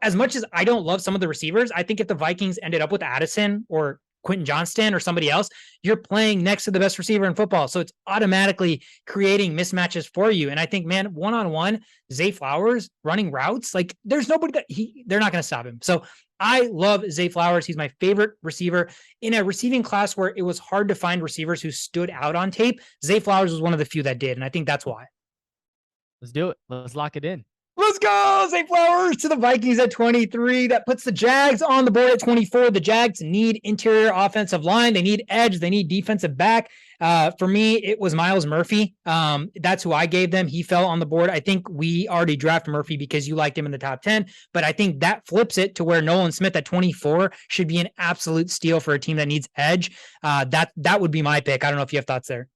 Speaker 1: as much as I don't love some of the receivers, I think if the Vikings ended up with Addison or Quentin Johnston or somebody else, you're playing next to the best receiver in football. So it's automatically creating mismatches for you. And I think, man, one-on-one, Zay Flowers running routes, like there's nobody they're not going to stop him. So I love Zay Flowers. He's my favorite receiver in a receiving class where it was hard to find receivers who stood out on tape. Zay Flowers was one of the few that did. And I think that's why.
Speaker 3: Let's do it. Let's lock it in.
Speaker 1: Let's go, Zay Flowers to the Vikings at 23. That puts the Jags on the board at 24. The Jags need interior offensive line. They need edge. They need defensive back. For me, it was Myles Murphy. That's who I gave them. He fell on the board. I think we already drafted Murphy because you liked him in the top 10, but I think that flips it to where Nolan Smith at 24 should be an absolute steal for a team that needs edge. That would be my pick. I don't know if you have thoughts there.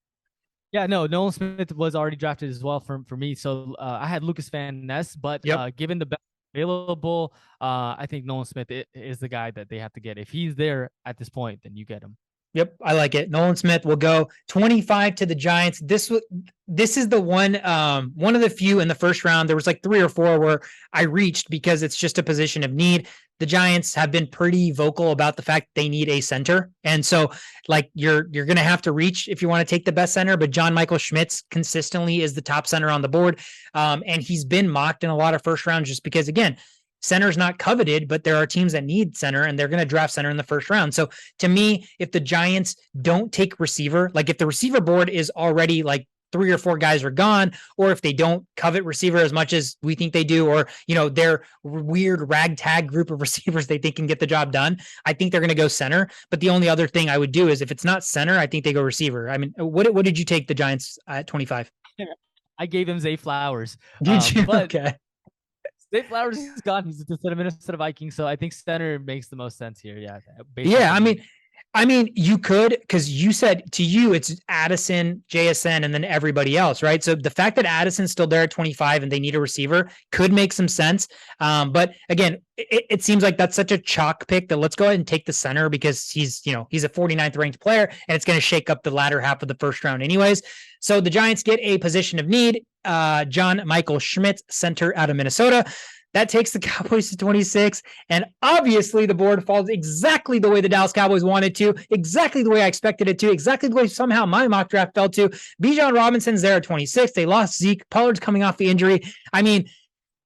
Speaker 3: Yeah, no, Nolan Smith was already drafted as well for me. So I had Lucas Van Ness, but given the best available, I think Nolan Smith is the guy that they have to get. If he's there at this point, then you get him.
Speaker 1: Yep, I like it. Nolan Smith will go 25 to the Giants. This is the one of the few in the first round. There was like 3 or 4 where I reached because it's just a position of need. The Giants have been pretty vocal about the fact they need a center. And so like you're going to have to reach if you want to take the best center, but John Michael Schmitz consistently is the top center on the board. And he's been mocked in a lot of first rounds just because, again, center's not coveted, but there are teams that need center and they're going to draft center in the first round. So to me, if the Giants don't take receiver, like if the receiver board is already like 3 or 4 guys are gone, or if they don't covet receiver as much as we think they do, or, their weird ragtag group of receivers they think can get the job done, I think they're going to go center. But the only other thing I would do is if it's not center, I think they go receiver. I mean, what did you take the Giants at 25?
Speaker 3: I gave him Zay Flowers.
Speaker 1: Did you? Okay.
Speaker 3: Zay Flowers is gone. He's the Minnesota Vikings, so I think center makes the most sense here. Yeah.
Speaker 1: Yeah, I mean, you could, because you said to you it's Addison, JSN, and then everybody else, right? So the fact that Addison's still there at 25 and they need a receiver could make some sense. But again, it seems like that's such a chalk pick that let's go ahead and take the center because he's a 49th ranked player and it's going to shake up the latter half of the first round anyways. So the Giants get a position of need. John Michael Schmitz, center out of Minnesota. That takes the Cowboys to 26. And obviously the board falls exactly the way the Dallas Cowboys wanted to, exactly the way I expected it to, exactly the way somehow my mock draft fell to. Bijan Robinson's there at 26. They lost Zeke. Pollard's coming off the injury. I mean,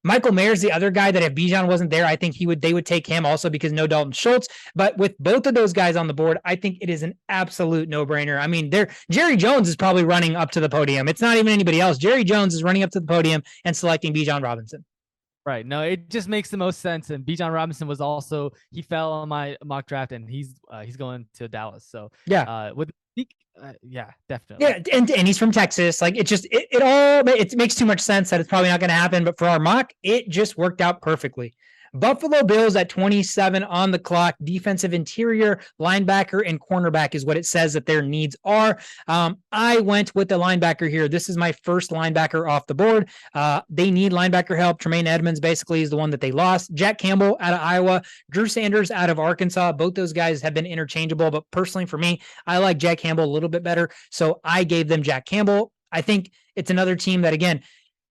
Speaker 1: Michael Mayer's the other guy that if Bijan wasn't there, I think they would take him also because no Dalton Schultz. But with both of those guys on the board, I think it is an absolute no-brainer. I mean, Jerry Jones is probably running up to the podium. It's not even anybody else. Jerry Jones is running up to the podium and selecting Bijan Robinson.
Speaker 3: Right. No, it just makes the most sense. And Bijan Robinson was also, he fell on my mock draft and he's going to Dallas. So
Speaker 1: yeah,
Speaker 3: yeah, definitely.
Speaker 1: Yeah. And he's from Texas. Like it makes too much sense that it's probably not going to happen, but for our mock, it just worked out perfectly. Buffalo Bills at 27 on the clock. Defensive interior, linebacker, and cornerback is what it says that their needs are. I went with the linebacker here. This is my first linebacker off the board. They need linebacker help. Tremaine Edmonds basically is the one that they lost. Jack Campbell out of Iowa, Drew Sanders out of Arkansas. Both those guys have been interchangeable, but personally for me, I like Jack Campbell a little bit better. So I gave them Jack Campbell. I think it's another team that, again,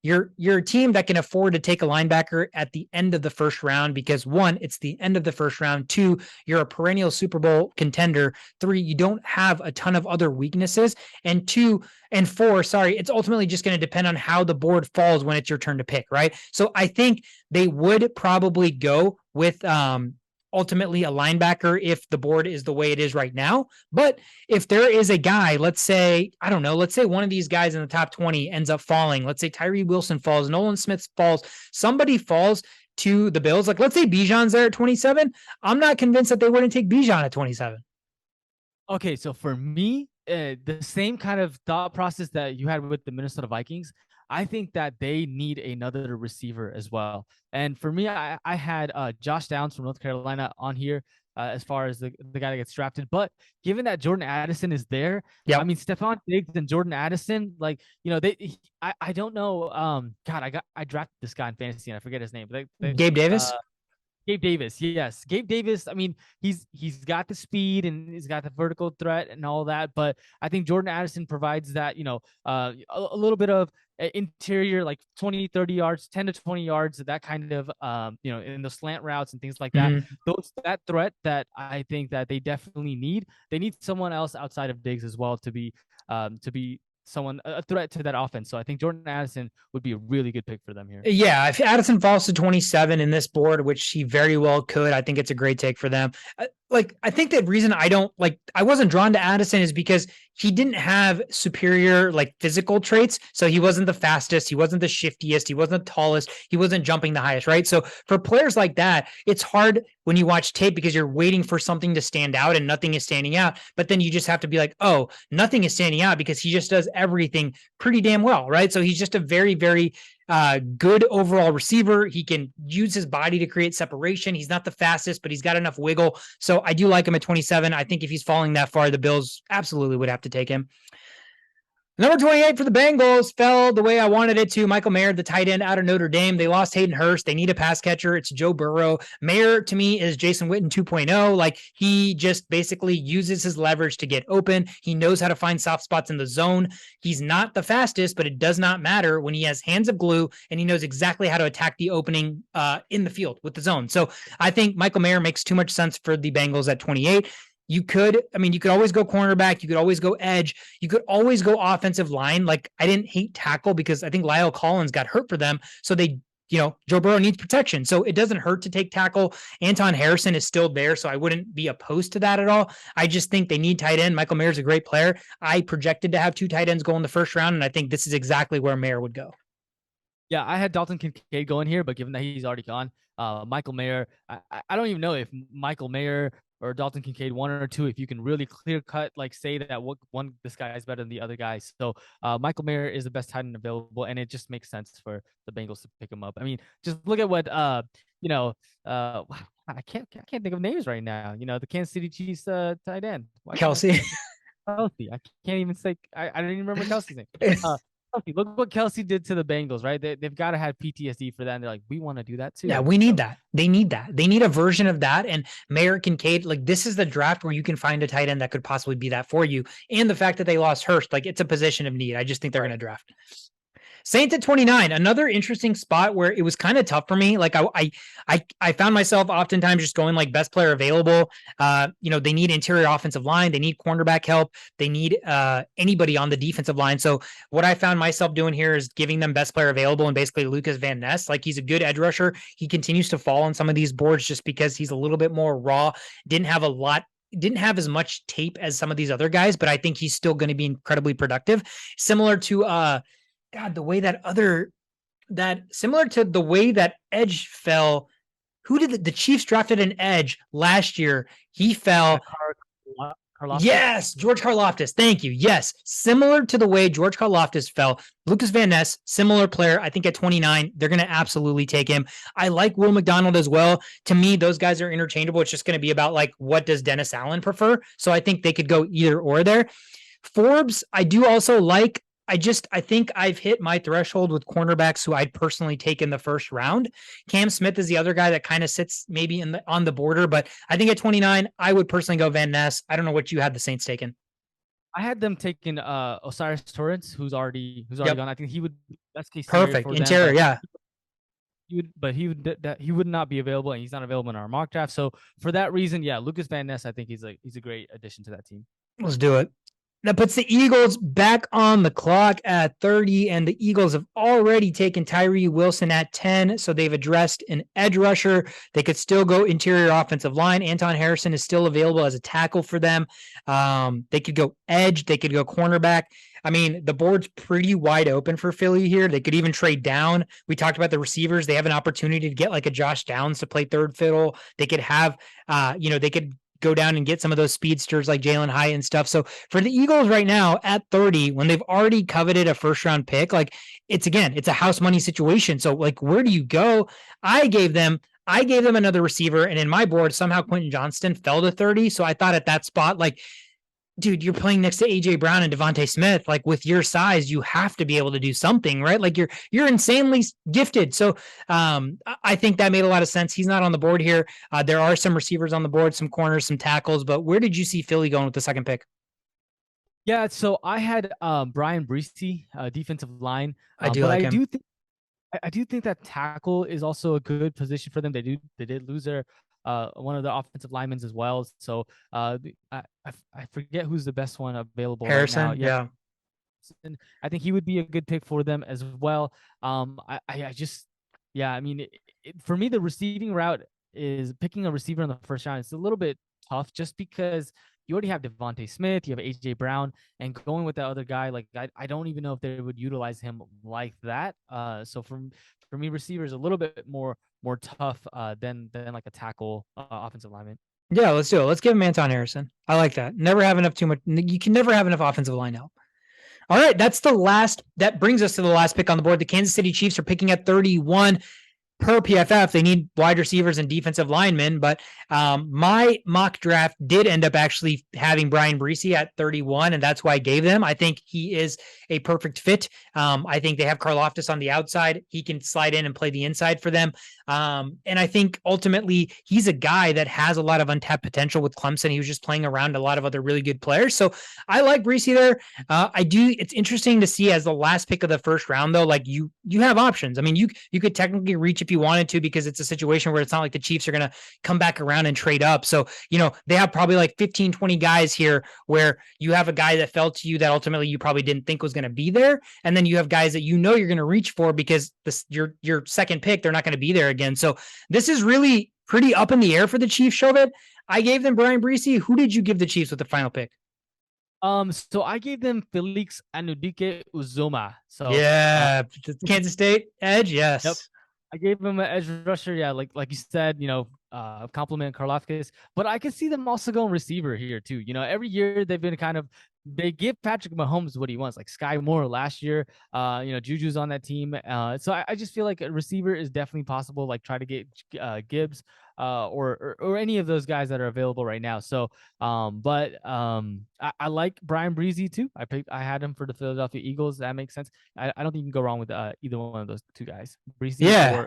Speaker 1: you're a team that can afford to take a linebacker at the end of the first round because 1, it's the end of the first round. 2, you're a perennial Super Bowl contender. 3, you don't have a ton of other weaknesses. And 4, it's ultimately just going to depend on how the board falls when it's your turn to pick, right? So I think they would probably go with ultimately a linebacker if the board is the way it is right now. But if there is a guy, let's say one of these guys in the top 20 ends up falling. Let's say Tyree Wilson falls, Nolan Smith falls, somebody falls. to the Bills. Like, let's say Bijan's there at 27. I'm not convinced that they wouldn't take Bijan at 27.
Speaker 3: Okay, so for me, the same kind of thought process that you had with the Minnesota Vikings, I think that they need another receiver as well. And for me, I had Josh Downs from North Carolina on here as far as the guy that gets drafted. But given that Jordan Addison is there,
Speaker 1: Yeah,
Speaker 3: I mean, Stephon Diggs and Jordan Addison, like, you know, I don't know. God, I drafted this guy in fantasy and I forget his name. But
Speaker 1: Gabe Davis.
Speaker 3: Gabe Davis, yes. Gabe Davis, I mean, he's got the speed and he's got the vertical threat and all that, but I think Jordan Addison provides that, a little bit of interior, like 20, 30 yards, 10 to 20 yards, that kind of, in the slant routes and things like that. That threat that I think that they definitely need. They need someone else outside of Diggs as well to be someone, a threat to that offense. So I think Jordan Addison would be a really good pick for them here.
Speaker 1: Yeah, if Addison falls to 27 in this board, which he very well could, I think it's a great take for them. I think the reason I wasn't drawn to Addison is because he didn't have superior physical traits. So he wasn't the fastest, he wasn't the shiftiest, he wasn't the tallest, he wasn't jumping the highest, right? So for players like that, it's hard when you watch tape because you're waiting for something to stand out and nothing is standing out. But then you just have to be like, oh, nothing is standing out because he just does everything pretty damn well, right? So he's just a very, very good overall receiver. He can use his body to create separation. He's not the fastest, but he's got enough wiggle. So I do like him at 27. I think if he's falling that far, the Bills absolutely would have to take him. Number 28 for the Bengals fell the way I wanted it to. Michael Mayer, the tight end out of Notre Dame. They lost Hayden Hurst. They need a pass catcher. It's Joe Burrow. Mayer, to me, is Jason Witten 2.0. He just basically uses his leverage to get open. He knows how to find soft spots in the zone. He's not the fastest, but it does not matter when he has hands of glue and he knows exactly how to attack the opening in the field with the zone. So I think Michael Mayer makes too much sense for the Bengals at 28. You could always go cornerback. You could always go edge. You could always go offensive line. I didn't hate tackle because I think Lyle Collins got hurt for them. So Joe Burrow needs protection. So it doesn't hurt to take tackle. Anton Harrison is still there. So I wouldn't be opposed to that at all. I just think they need tight end. Michael Mayer's a great player. I projected to have 2 tight ends go in the first round. And I think this is exactly where Mayer would go.
Speaker 3: Yeah, I had Dalton Kincaid going here, but given that he's already gone, Michael Mayer, I don't even know if Michael Mayer or Dalton Kincaid, 1 or 2, if you can really clear cut, say that this guy is better than the other guys. So Michael Mayer is the best tight end available, and it just makes sense for the Bengals to pick him up. I mean, just look at what I can't think of names right now. The Kansas City Chiefs tight end.
Speaker 1: Kelsey.
Speaker 3: Kelsey. I can't even say I don't even remember Kelsey's name. Look what Kelsey did to the Bengals, right? They've got to have PTSD for that. And they're like, we want to do that too.
Speaker 1: Yeah, we need that. They need that. They need a version of that. And Mayer, Kincaid, this is the draft where you can find a tight end that could possibly be that for you. And the fact that they lost Hurst, it's a position of need. I just think they're going to draft. Saints at 29, another interesting spot where it was kind of tough for me. I found myself oftentimes just going best player available. They need interior offensive line. They need cornerback help. They need anybody on the defensive line. So what I found myself doing here is giving them best player available and basically Lucas Van Ness. He's a good edge rusher. He continues to fall on some of these boards just because he's a little bit more raw. Didn't have as much tape as some of these other guys, but I think he's still going to be incredibly productive. Similar to similar to the way that edge fell. Who did the Chiefs drafted an edge last year? He fell. Yes, George Karlaftis. Thank you. Yes, similar to the way George Karlaftis fell. Lucas Van Ness, similar player. I think at 29, they're going to absolutely take him. I like Will McDonald as well. To me, those guys are interchangeable. It's just going to be about what does Dennis Allen prefer? So I think they could go either or there. Forbes, I do also like. I think I've hit my threshold with cornerbacks who I'd personally take in the first round. Cam Smith is the other guy that kind of sits maybe on the border, but I think at 29, I would personally go Van Ness. I don't know what you had the Saints taken.
Speaker 3: I had them taking Osiris Torrance, who's already gone. I think he would best case
Speaker 1: perfect interior, yeah.
Speaker 3: He would not be available, and he's not available in our mock draft. So for that reason, yeah, Lucas Van Ness, I think he's a great addition to that team.
Speaker 1: Let's do it. That puts the Eagles back on the clock at 30, and the Eagles have already taken Tyree Wilson at 10, so they've addressed an edge rusher. They could still go interior offensive line. Anton Harrison is still available as a tackle for them. They could go edge. They could go cornerback. I mean, the board's pretty wide open for Philly here. They could even trade down. We talked about the receivers. They have an opportunity to get like a Josh Downs to play third fiddle. They could have, they could go down and get some of those speedsters like Jalen Hyatt and stuff. So for the Eagles right now at 30, when they've already coveted a first round pick, like it's a house money situation. So like, where do you go? I gave them another receiver, and in my board, somehow Quentin Johnston fell to 30. So I thought at that spot, like, dude, you're playing next to AJ Brown and Devontae Smith. Like with your size, you have to be able to do something, right? Like you're insanely gifted. So I think that made a lot of sense. He's not on the board here. There are some receivers on the board, some corners, some tackles, but where did you see Philly going with the second pick?
Speaker 3: Yeah, so I had Brian Breesty, defensive line.
Speaker 1: I do like him.
Speaker 3: I do think that tackle is also a good position for them. They did lose their one of the offensive linemen as well. So I forget who's the best one available.
Speaker 1: Harrison,
Speaker 3: right now.
Speaker 1: yeah.
Speaker 3: And I think he would be a good pick for them as well. I mean, for me, the receiving route is picking a receiver in the first round. It's a little bit tough just because you already have Devontae Smith, you have AJ Brown, and going with that other guy, like I don't even know if they would utilize him like that. So for me, receiver is a little bit more tough than like a tackle offensive lineman.
Speaker 1: Yeah, let's do it. Let's give him Anton Harrison. I like that. Never have enough too much. You can never have enough offensive line help. All right, that brings us to the last pick on the board. The Kansas City Chiefs are picking at 31. Per PFF, they need wide receivers and defensive linemen, but my mock draft did end up actually having Brian Breesy at 31, and that's why I gave them. I think he is a perfect fit. I think they have Karlaftis on the outside. He can slide in and play the inside for them. And I think ultimately he's a guy that has a lot of untapped potential with Clemson. He was just playing around a lot of other really good players. So I like Breesy there. It's interesting to see as the last pick of the first round, though, like you have options. I mean, you could technically reach if you wanted to, because it's a situation where it's not like the Chiefs are going to come back around and trade up. So, they have probably like 15, 20 guys here where you have a guy that fell to you that ultimately you probably didn't think was going to be there. And then you have guys that you're going to reach for because your second pick, they're not going to be there again. So this is really pretty up in the air for the Chiefs, Chauvin. I gave them Brian Breesy. Who did you give the Chiefs with the final pick?
Speaker 3: So I gave them Felix Anudike Uzoma. So
Speaker 1: yeah, Kansas State edge. Yes.
Speaker 3: Yep. I gave him an edge rusher. Yeah, like you said, compliment Karlaftis, but I can see them also going receiver here too. Every year they've been they give Patrick Mahomes what he wants, like Sky Moore last year. Juju's on that team. So I just feel like a receiver is definitely possible. Like try to get Gibbs or any of those guys that are available right now. So, I like Brian Breesy too. I had him for the Philadelphia Eagles. That makes sense. I don't think you can go wrong with either one of those two guys. Breesy.
Speaker 1: Yeah.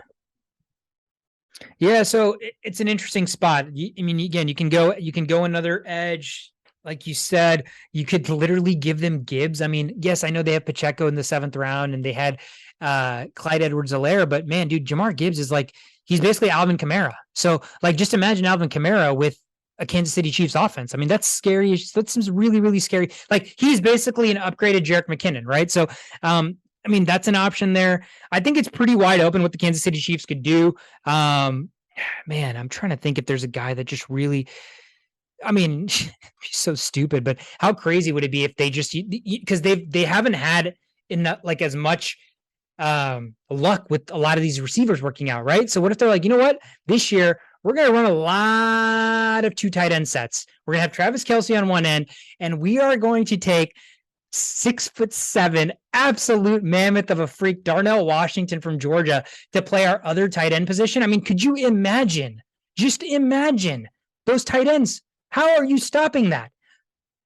Speaker 1: Yeah. So it's an interesting spot. I mean, again, you can go another edge. Like you said, you could literally give them Gibbs. I mean, yes, I know they have Pacheco in the 7th round and they had Clyde Edwards-Helaire, but man, dude, Jamar Gibbs is like, he's basically Alvin Kamara. So like, just imagine Alvin Kamara with a Kansas City Chiefs offense. I mean, that's scary. That seems really, really scary. Like he's basically an upgraded Jerick McKinnon, right? So, I mean, that's an option there. I think it's pretty wide open what the Kansas City Chiefs could do. Man, I'm trying to think if there's a guy that just really, I mean, he's so stupid, but how crazy would it be if they just, because they haven't had like as much luck with a lot of these receivers working out, right? So what if they're like, you know what, this year we're going to run a lot of 2 tight end sets. We're going to have Travis Kelce on one end, and we are going to take 6'7", absolute mammoth of a freak, Darnell Washington from Georgia, to play our other tight end position. I mean, could you imagine? Just imagine those tight ends. How are you stopping that?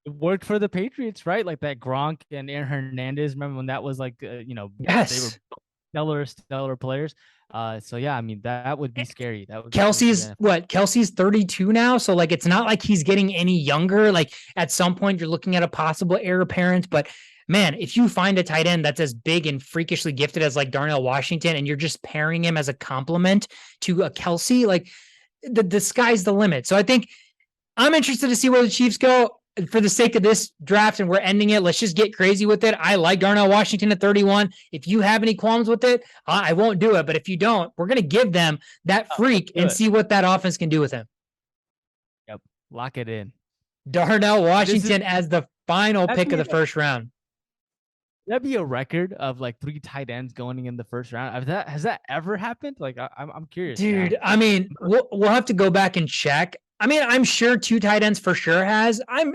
Speaker 3: It worked for the Patriots, right? Like that Gronk and Aaron Hernandez. Remember when that was like,
Speaker 1: yes,
Speaker 3: they were stellar players. So yeah, I mean, that would be scary. That would
Speaker 1: Kelce's 32 now. So like, it's not like he's getting any younger. Like at some point you're looking at a possible heir apparent, but man, if you find a tight end that's as big and freakishly gifted as like Darnell Washington, and you're just pairing him as a complement to a Kelce, like the sky's the limit. So I think I'm interested to see where the Chiefs go. for the sake of this draft and we're ending it, let's just get crazy with it. I like Darnell Washington at 31. If you have any qualms with it, I won't do it. But if you don't, we're going to give them that freak and see what that offense can do with him.
Speaker 3: Yep. Lock it in.
Speaker 1: Darnell Washington as the final pick of the first round.
Speaker 3: That'd be a record of like 3 tight ends going in the first round. Has that ever happened? Like, I'm curious,
Speaker 1: dude.
Speaker 3: now.
Speaker 1: I mean, we'll have to go back and check. I mean, I'm sure 2 tight ends for sure has. I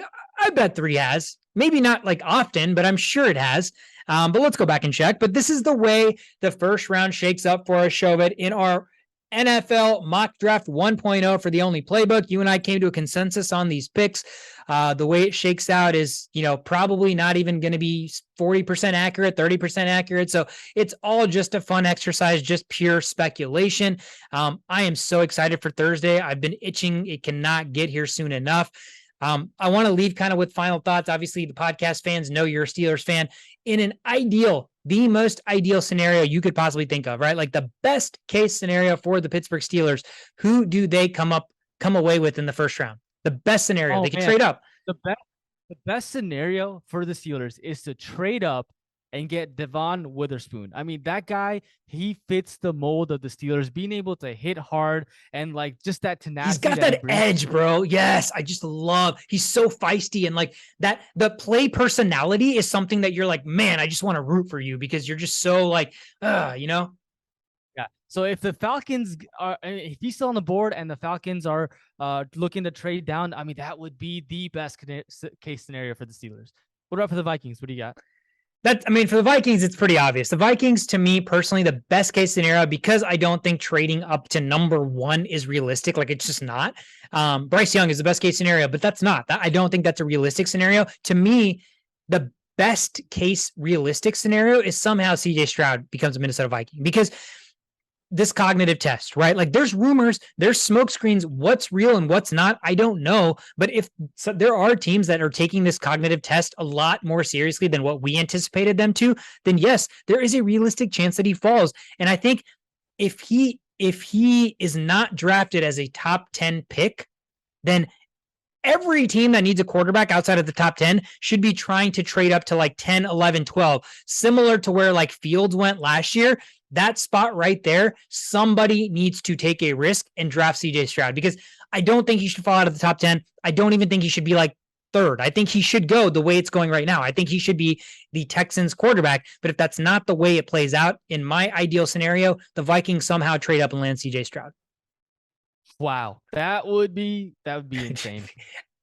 Speaker 1: bet 3 has. Maybe not like often, but I'm sure it has. But let's go back and check. But this is the way the first round shakes up for us, Shovet, in our NFL mock draft 1.0 for the only playbook. You and I came to a consensus on these picks. The way it shakes out is, probably not even going to be 40% accurate, 30% accurate. So it's all just a fun exercise, just pure speculation. I am so excited for Thursday. I've been itching. It cannot get here soon enough. I want to leave kind of with final thoughts. Obviously, the podcast fans know you're a Steelers fan. In an the most ideal scenario you could possibly think of, right? Like the best case scenario for the Pittsburgh Steelers, who do they come away with in the first round? The best scenario. They can trade up.
Speaker 3: The best scenario for the Steelers is to trade up and get Devon Witherspoon. I mean, that guy, he fits the mold of the Steelers, being able to hit hard and like just that tenacity.
Speaker 1: He's got that edge, bro. Yes, I just love. He's so feisty and like that. The play personality is something that you're like, man, I just want to root for you because you're just so like,
Speaker 3: Yeah. So if the Falcons if he's still on the board and the Falcons are looking to trade down, I mean, that would be the best case scenario for the Steelers. What about for the Vikings? What do you got?
Speaker 1: For the Vikings, it's pretty obvious. The Vikings, to me personally, the best case scenario, because I don't think trading up to number 1 is realistic. Like, it's just not. Bryce Young is the best case scenario, but that's not. I don't think that's a realistic scenario. To me, the best case realistic scenario is somehow CJ Stroud becomes a Minnesota Viking, because this cognitive test, right? Like there's rumors, there's smoke screens, what's real and what's not, I don't know. But if there are teams that are taking this cognitive test a lot more seriously than what we anticipated them to, then yes, there is a realistic chance that he falls. And I think if he is not drafted as a top 10 pick, then every team that needs a quarterback outside of the top 10 should be trying to trade up to like 10, 11, 12, similar to where like Fields went last year. That spot right there, somebody needs to take a risk and draft CJ Stroud, because I don't think he should fall out of the top 10. I don't even think he should be like 3rd. I think he should go the way it's going right now. I think he should be the Texans quarterback. But if that's not the way it plays out, in my ideal scenario, the Vikings somehow trade up and land CJ Stroud.
Speaker 3: Wow. That would be insane.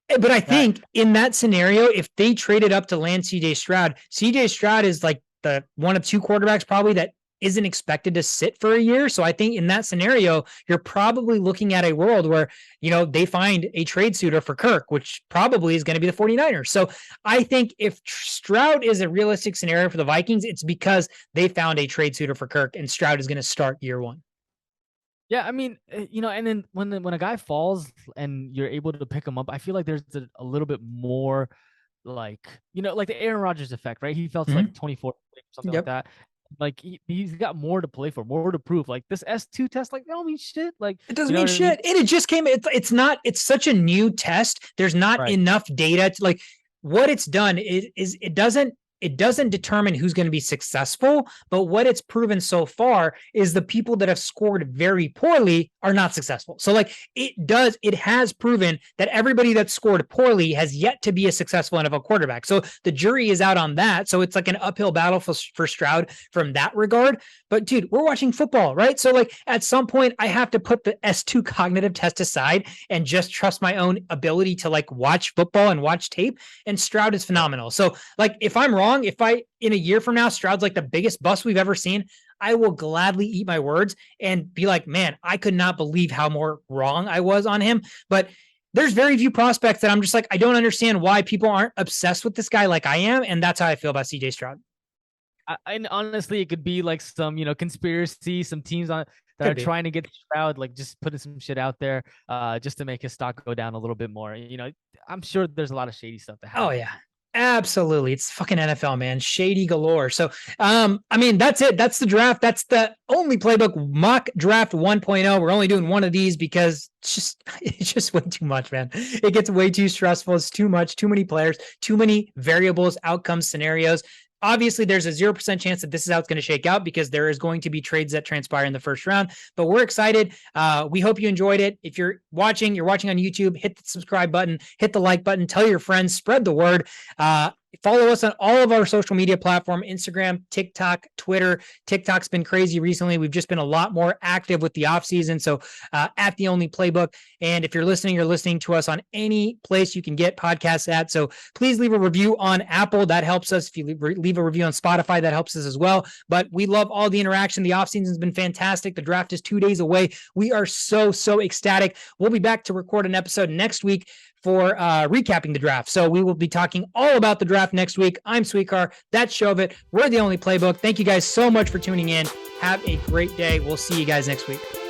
Speaker 1: But I think in that scenario, if they traded up to land CJ Stroud is like the one of 2 quarterbacks probably that isn't expected to sit for a year. So I think in that scenario, you're probably looking at a world where, they find a trade suitor for Kirk, which probably is going to be the 49ers. So I think if Stroud is a realistic scenario for the Vikings, it's because they found a trade suitor for Kirk and Stroud is going to start year 1.
Speaker 3: Yeah, I mean, and then when a guy falls and you're able to pick him up, I feel like there's a little bit more like, like the Aaron Rodgers effect, right? He felt like 24 or something like that. Like he's got more to play for, more to prove. Like this S2 test, like, they don't mean shit. Like
Speaker 1: it doesn't mean shit. And it just came. It's such a new test. There's not enough data to like what it's done is it doesn't determine who's going to be successful, but what it's proven so far is the people that have scored very poorly are not successful. So like it has proven that everybody that scored poorly has yet to be a successful NFL quarterback. So the jury is out on that. So it's like an uphill battle for Stroud from that regard. But dude, we're watching football, right? So like at some point I have to put the S2 cognitive test aside and just trust my own ability to like watch football and watch tape. And Stroud is phenomenal. So like if I'm wrong, if in a year from now, Stroud's like the biggest bust we've ever seen, I will gladly eat my words and be like, man, I could not believe how more wrong I was on him. But there's very few prospects that I'm just like, I don't understand why people aren't obsessed with this guy like I am. And that's how I feel about CJ Stroud.
Speaker 3: And honestly, it could be like some, conspiracy, some teams that are trying to get Stroud, like just putting some shit out there just to make his stock go down a little bit more. I'm sure there's a lot of shady stuff that happens.
Speaker 1: Oh, yeah. Absolutely. It's fucking NFL, man. Shady galore. So, I mean, that's it. That's the draft. That's the only playbook mock draft 1.0. We're only doing one of these because it's just way too much, man. It gets way too stressful. It's too much, too many players, too many variables, outcomes, scenarios. Obviously, there's a 0% chance that this is how it's going to shake out because there is going to be trades that transpire in the first round. But we're excited. We hope you enjoyed it. If you're watching on YouTube, hit the subscribe button, hit the like button, tell your friends, spread the word. Follow us on all of our social media platform, Instagram, TikTok, Twitter. TikTok's been crazy recently. We've just been a lot more active with the off season. So at The Only Playbook. And if you're listening to us on any place you can get podcasts at. So please leave a review on Apple. That helps us. If you leave a review on Spotify, that helps us as well. But we love all the interaction. The off season has been fantastic. The draft is 2 days away. We are so ecstatic. We'll be back to record an episode next week for recapping the draft. So we will be talking all about the draft next week. I'm Sweetcar. That's Shovit. We're The Only Playbook. Thank you guys so much for tuning in. Have a great day. We'll see you guys next week.